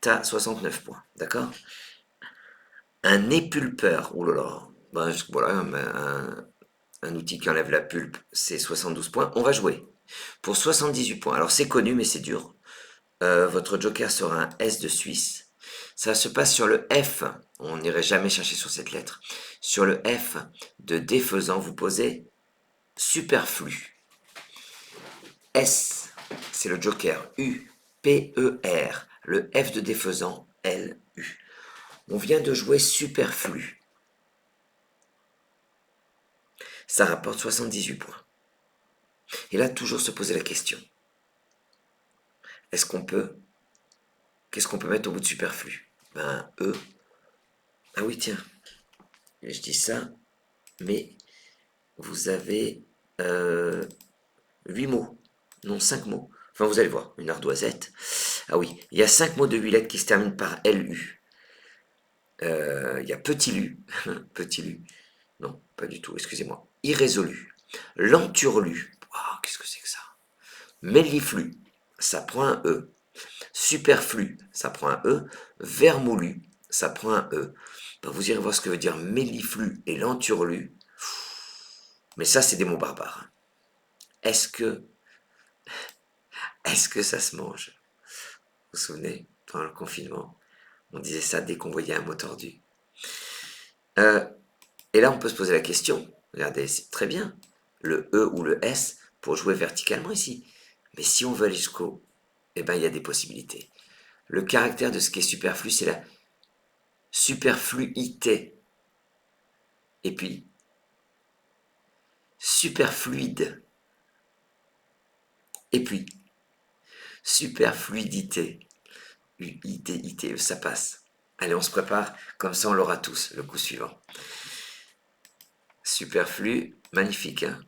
tu as 69 points. D'accord? Un épulpeur, oulala, ben, voilà, un outil qui enlève la pulpe, c'est 72 points. On va jouer pour 78 points. Alors c'est connu, mais c'est dur. Votre joker sera un S de Suisse. Ça se passe sur le F. On n'irait jamais chercher sur cette lettre. Sur le F de défaisant, vous posez superflu. S, c'est le joker. U, P, E, R. Le F de défaisant, L, U. On vient de jouer superflu. Ça rapporte 78 points. Et là, toujours se poser la question. Est-ce qu'on peut... Qu'est-ce qu'on peut mettre au bout de superflu? Ben, E. Ah oui, tiens. Je dis ça, mais vous avez 8 mots. Non, 5 mots. Enfin, vous allez voir, une ardoisette. Ah oui, il y a 5 mots de 8 lettres qui se terminent par LU. Il y a petit lu. Petit lu. Non, pas du tout, excusez-moi. Irrésolu. Lenturelu. Oh, qu'est-ce que c'est que ça? Melliflu. Ça prend un E. Superflu, ça prend un E. Vermoulu, ça prend un E. Ben, vous irez voir ce que veut dire melliflu et lenturelu. Mais ça, c'est des mots barbares. Est-ce que, est-ce que ça se mange? Vous vous souvenez, pendant le confinement, on disait ça dès qu'on voyait un mot tordu. Euh, et là, on peut se poser la question. Regardez, c'est très bien. Le E ou le S pour jouer verticalement ici. Mais si on veut aller jusqu'au... Eh bien, il y a des possibilités. Le caractère de ce qui est superflu, c'est la superfluité. Et puis, superfluide. Et puis, superfluidité. U-I-D-I-T-E, ça passe. Allez, on se prépare, comme ça on l'aura tous, le coup suivant. Superflu, magnifique. Hein.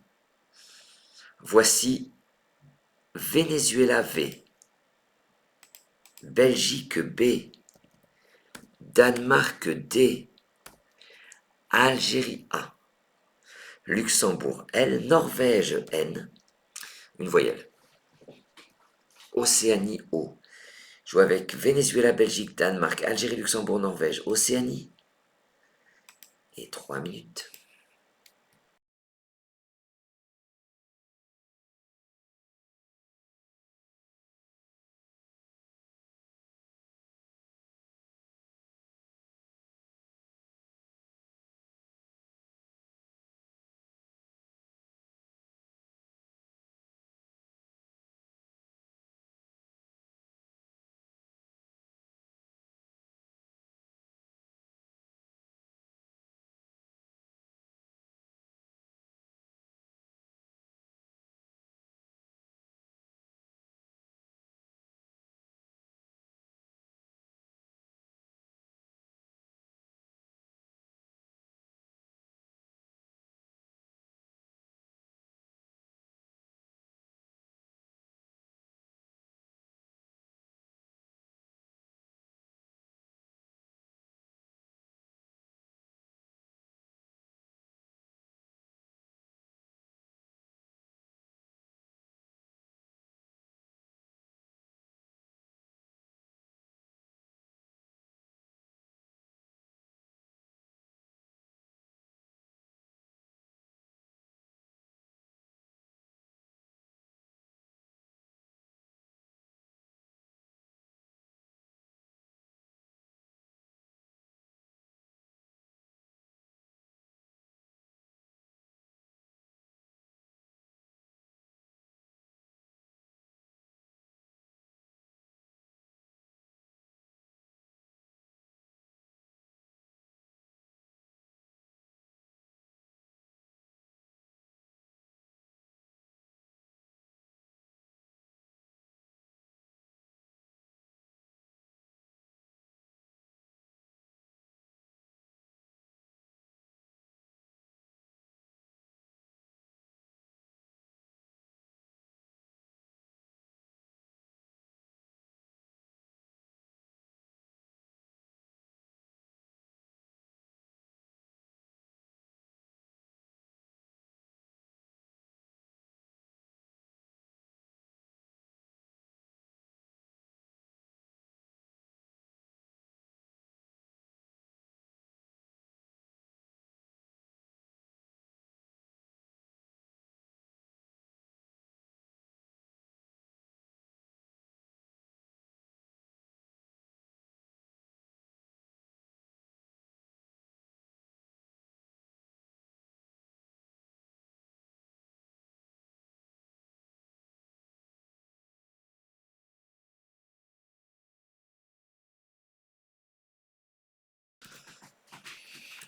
Voici Venezuela V, Belgique B, Danemark D, Algérie A, Luxembourg L, Norvège N, une voyelle. Océanie O. Joue avec Venezuela, Belgique, Danemark, Algérie, Luxembourg, Norvège, Océanie. Et 3 minutes.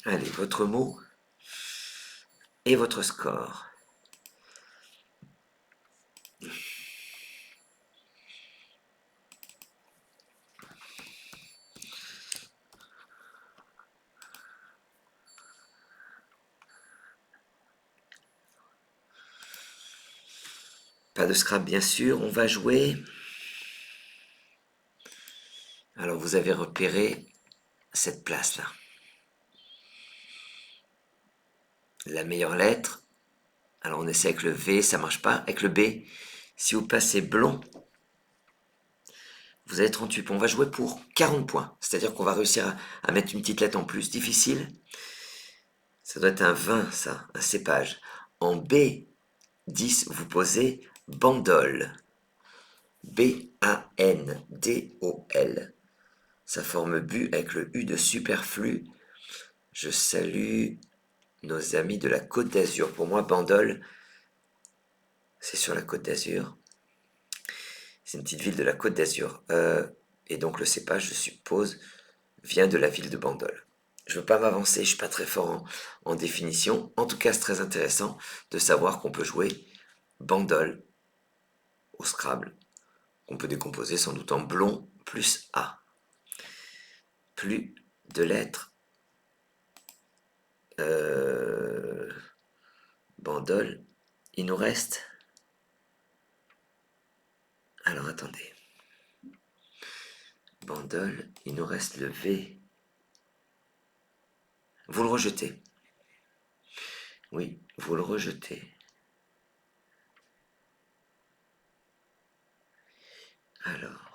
Allez, votre mot et votre score. Pas de scrap bien sûr, on va jouer. Alors vous avez repéré cette place-là. La meilleure lettre. Alors on essaie avec le V, ça marche pas. Avec le B, si vous passez blond, vous avez 38 points. On va jouer pour 40 points. C'est-à-dire qu'on va réussir à mettre une petite lettre en plus. Difficile. Ça doit être un vin, ça, un cépage. En B10, vous posez bandol. B-A-N-D-O-L. Ça forme bu avec le U de superflu. Je salue nos amis de la Côte d'Azur. Pour moi, Bandol, c'est sur la Côte d'Azur. C'est une petite ville de la Côte d'Azur. Et donc le cépage, je suppose, vient de la ville de Bandol. Je ne veux pas m'avancer, je ne suis pas très fort en définition. En tout cas, c'est très intéressant de savoir qu'on peut jouer Bandol au Scrabble, qu'on peut décomposer sans doute en blond plus A. Plus de lettres. Bandol. Il nous reste... Alors attendez. Bandol, il nous reste le V. Vous le rejetez. Oui, vous le rejetez. Alors.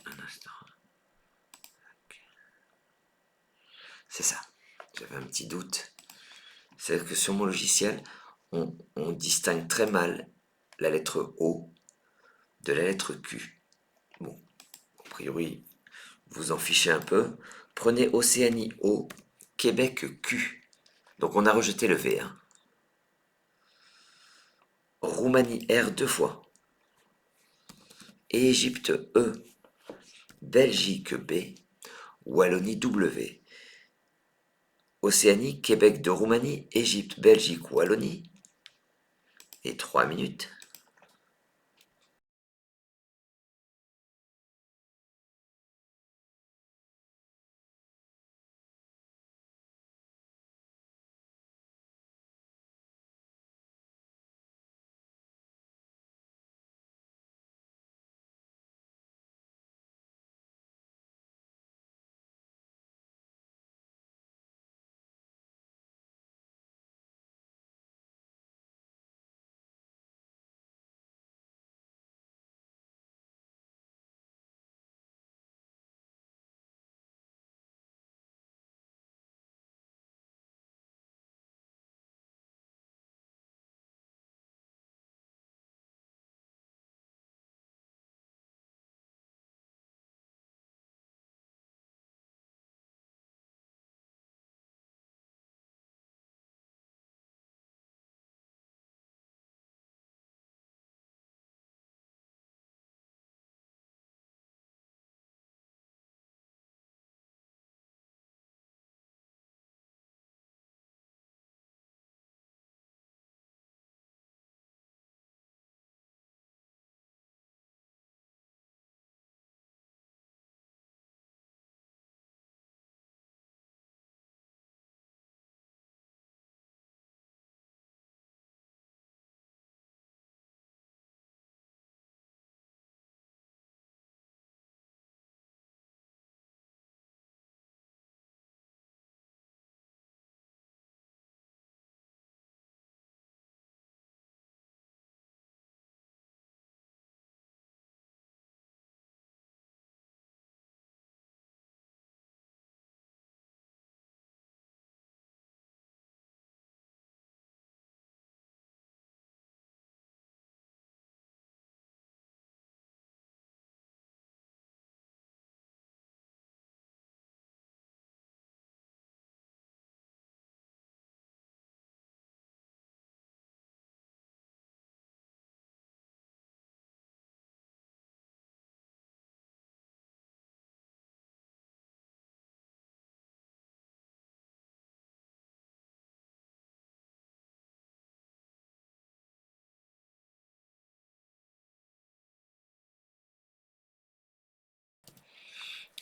Un instant. C'est ça. J'avais un petit doute. C'est que sur mon logiciel, on distingue très mal la lettre O de la lettre Q. Bon, a priori, vous en fichez un peu. Prenez Océanie O, Québec Q. Donc on a rejeté le V. Hein. Roumanie R deux fois. Égypte E. Belgique B. Wallonie W. Océanie, Québec de Roumanie, Égypte, Belgique, Wallonie. Et 3 minutes.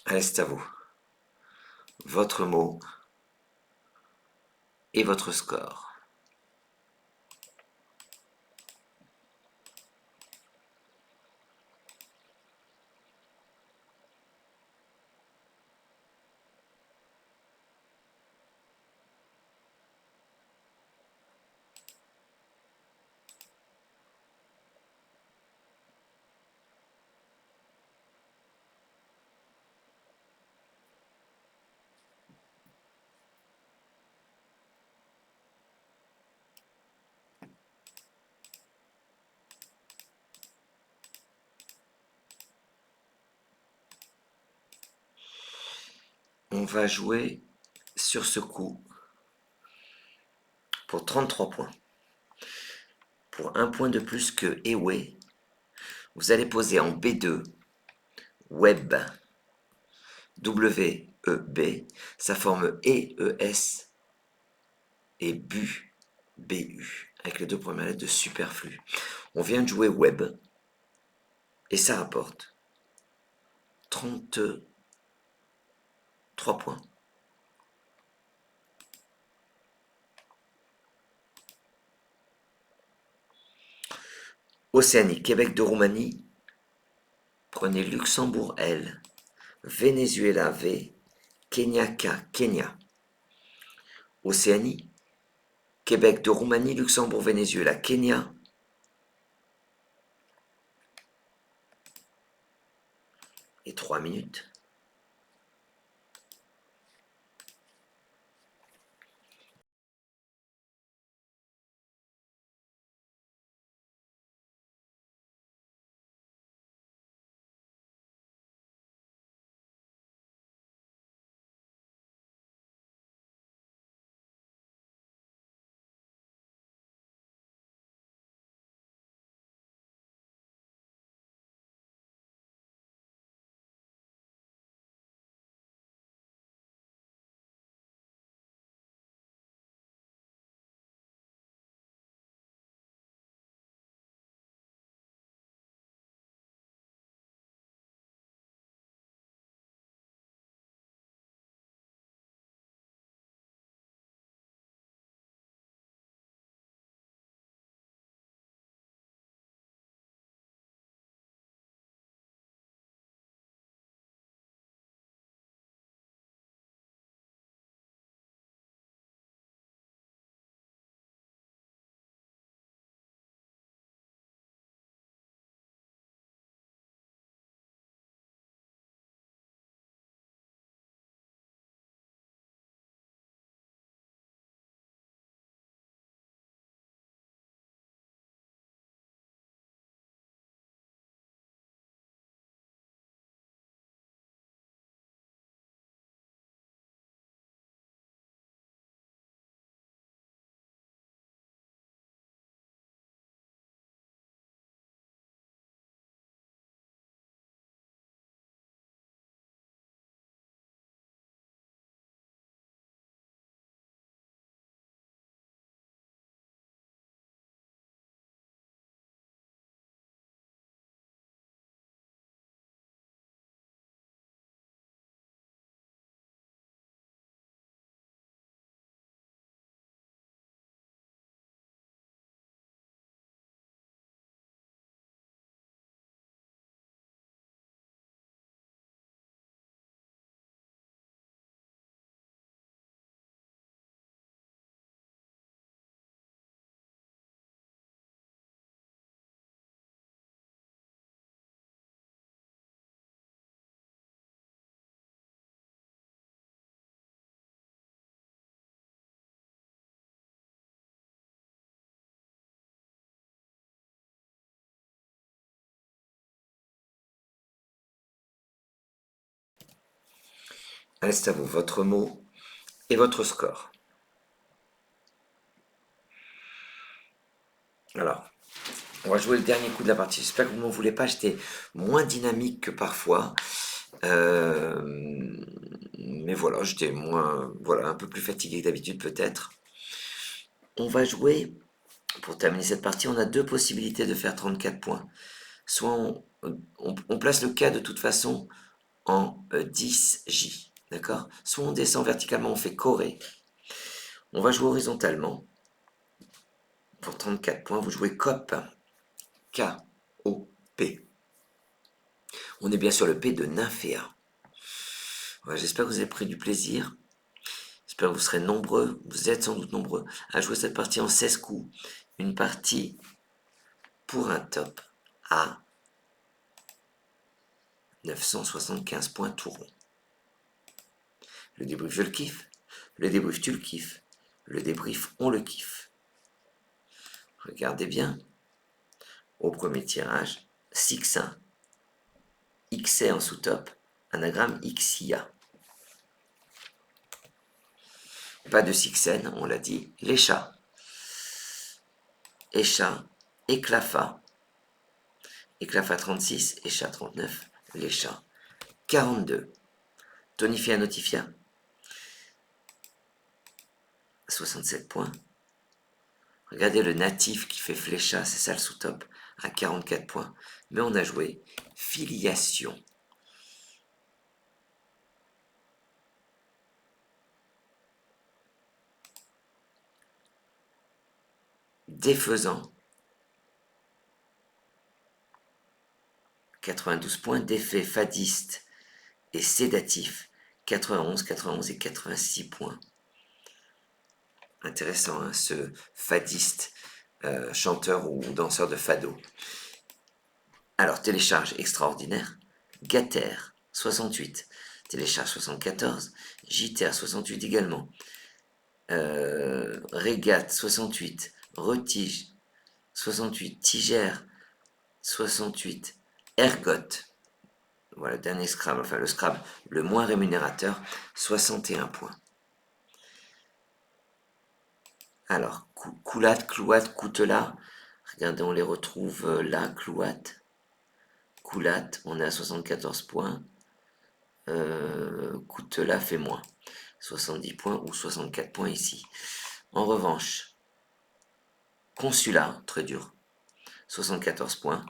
Allez, c'est à vous. Votre mot et votre score. On va jouer sur ce coup pour 33 points. Pour un point de plus que Ewe, vous allez poser en B2 Web, W-E-B, ça forme E-E-S et BU, B-U, avec les deux premières lettres de superflu. On vient de jouer Web et ça rapporte 33 points. Océanie, Québec de Roumanie, prenez Luxembourg L, Venezuela V, Kenya K, Kenya. Océanie, Québec de Roumanie, Luxembourg, Venezuela, Kenya. Et 3 minutes. Allez, c'est à vous. Votre mot et votre score. Alors, on va jouer le dernier coup de la partie. J'espère que vous ne m'en voulez pas. J'étais moins dynamique que parfois. Mais voilà, j'étais moins, voilà, un peu plus fatigué que d'habitude peut-être. On va jouer, pour terminer cette partie, on a deux possibilités de faire 34 points. Soit on place le cas de toute façon en 10J. D'accord? Soit on descend verticalement, on fait corée. On va jouer horizontalement. Pour 34 points, vous jouez COP. K-O-P. On est bien sur le P de Nymphéa. Voilà, j'espère que vous avez pris du plaisir. J'espère que vous serez nombreux, vous êtes sans doute nombreux, à jouer cette partie en 16 coups. Une partie pour un top à 975 points tout rond. Le débrief, je le kiffe. Le débrief, tu le kiffes. Le débrief, on le kiffe. Regardez bien. Au premier tirage, 6-1. XC en sous-top, anagramme XIA. Pas de Sixen, on l'a dit. Les chats. Échat, Éclafa. Éclafa 36, Échat 39. Les chats. 42. Tonifia Notifia. 67 points. Regardez le natif qui fait flécha, c'est ça le sous-top, à 44 points. Mais on a joué filiation. Défaisant. 92 points. Défait fadiste et sédatif. 91, 91 et 86 points. Intéressant, hein, ce fadiste, chanteur ou danseur de fado. Alors, télécharge extraordinaire. Gater, 68. Télécharge 74. Jiter, 68 également. Régate, 68. Retige, 68. Tigère, 68. Ergot. Voilà, dernier Scrabble, enfin le Scrabble le moins rémunérateur, 61 points. Alors, Coulat, Clouat, Coutelas, regardez, on les retrouve là, Clouat, Coulat, on est à 74 points, Coutelas fait moins, 70 points ou 64 points ici. En revanche, Consulat, très dur, 74 points,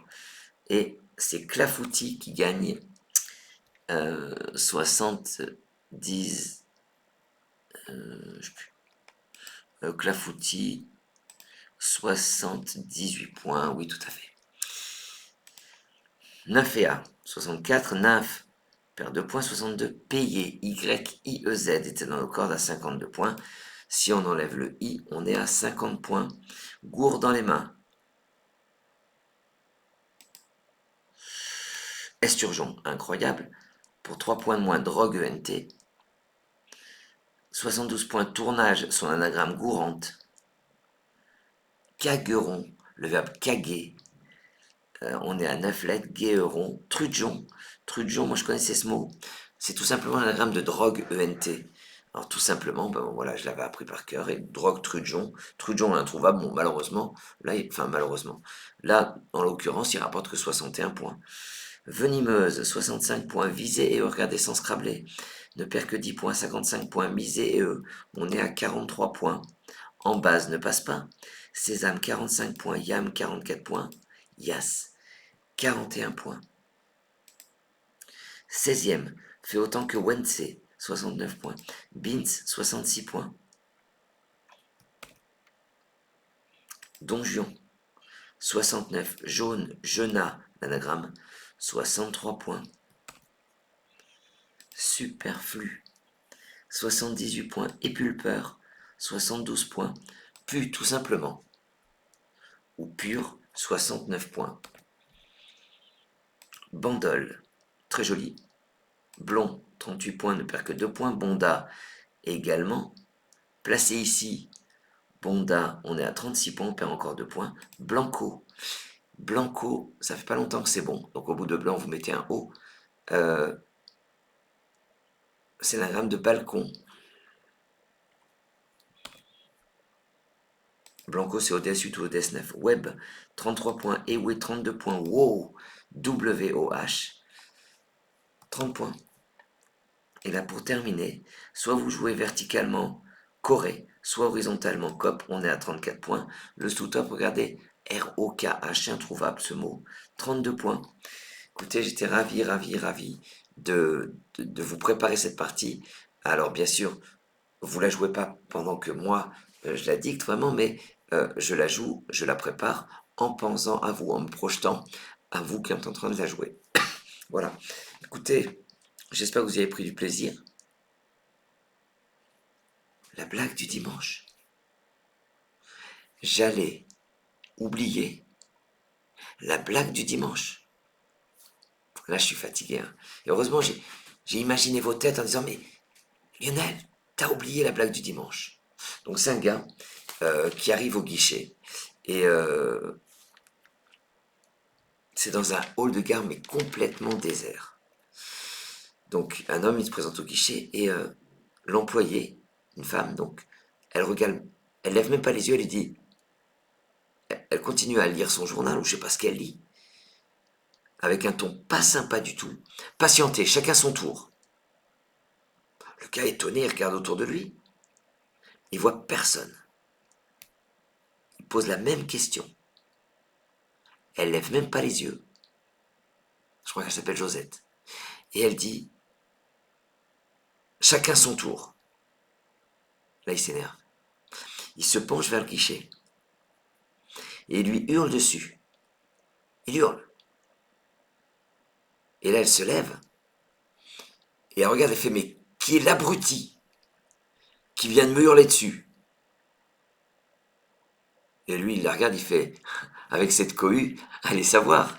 et c'est Clafoutis qui gagne 70, je sais plus. Clafoutis, 78 points, oui, tout à fait. Nymphéa, 64. Nymph, perd 2 points, 62. Payé, Y-I-E-Z, était dans le corps à 52 points. Si on enlève le I, on est à 50 points. Gourde dans les mains. Esturgeon, incroyable. Pour 3 points de moins, drogue ENT. 72 points, tournage, son anagramme gourante. Cagueron, le verbe caguer. On est à 9 lettres, guéheron. Trudjon, trudjon, moi je connaissais ce mot. C'est tout simplement l'anagramme de drogue ENT. Alors tout simplement, ben voilà, je l'avais appris par cœur. Et drogue trudjon, trudjon introuvable, bon malheureusement, là, là en l'occurrence, il rapporte que 61 points. Venimeuse, 65 points, visée et regardez sans scrabler. Ne perd que 10 points, 55 points, misé et on est à 43 points. En base, ne passe pas. Sésame, 45 points, Yam, 44 points. Yas, 41 points. 16e, fait autant que Wense, 69 points. Bins, 66 points. Donjon, 69. Jaune, Jeuna, l'anagramme, 63 points. Superflu, 78 points. Épulpeur, 72 points. Pu, tout simplement. Ou pur, 69 points. Bandol, très joli. Blond, 38 points, ne perd que 2 points. Bonda, également. Placé ici, Bonda, on est à 36 points, on perd encore 2 points. Blanco, Blanco, ça fait pas longtemps que c'est bon. Donc au bout de blanc, vous mettez un O. C'est l'anagramme de balcon. Blanco, c'est ODS8 ou ODS9. Web, 33 points. Ewe, 32 points. Wow, W-O-H, 30 points. Et là, pour terminer, soit vous jouez verticalement, Corée, soit horizontalement, COP, on est à 34 points. Le sous-top, regardez, R-O-K-H, introuvable ce mot, 32 points. Écoutez, j'étais ravi de vous préparer cette partie. Alors bien sûr, vous la jouez pas pendant que moi je la dicte vraiment, mais je la joue, je la prépare en pensant à vous, en me projetant à vous qui êtes en train de la jouer. Voilà. Écoutez, j'espère que vous y avez pris du plaisir. La blague du dimanche. J'allais oublier la blague du dimanche. Là, je suis fatigué, hein. Et heureusement, j'ai imaginé vos têtes en disant, mais Lionel, t'as oublié la blague du dimanche. Donc c'est un gars qui arrive au guichet et c'est dans un hall de gare mais complètement désert. Donc un homme il se présente au guichet et l'employée, une femme donc, elle regarde, elle lève même pas les yeux, elle lui dit, elle continue à lire son journal ou je sais pas ce qu'elle lit, avec un ton pas sympa du tout. Patientez, chacun son tour. Le gars étonné, il regarde autour de lui, il voit personne. Il pose la même question. Elle lève même pas les yeux. Je crois qu'elle s'appelle Josette. Et elle dit, chacun son tour. Là, il s'énerve. Il se penche vers le guichet. Et il lui hurle dessus. Il hurle. Et là, elle se lève. Et elle regarde et fait, mais qui est l'abruti qui vient de me hurler dessus? Et lui, il la regarde, il fait, avec cette cohue, allez savoir.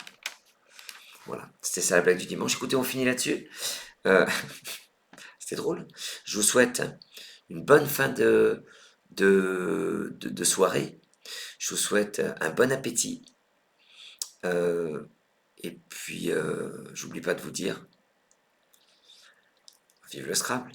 Voilà, c'était ça la blague du dimanche. Écoutez, on finit là-dessus. Euh, c'était drôle. Je vous souhaite une bonne fin de soirée. Je vous souhaite un bon appétit. Et puis, j'oublie pas de vous dire, vive le Scrabble.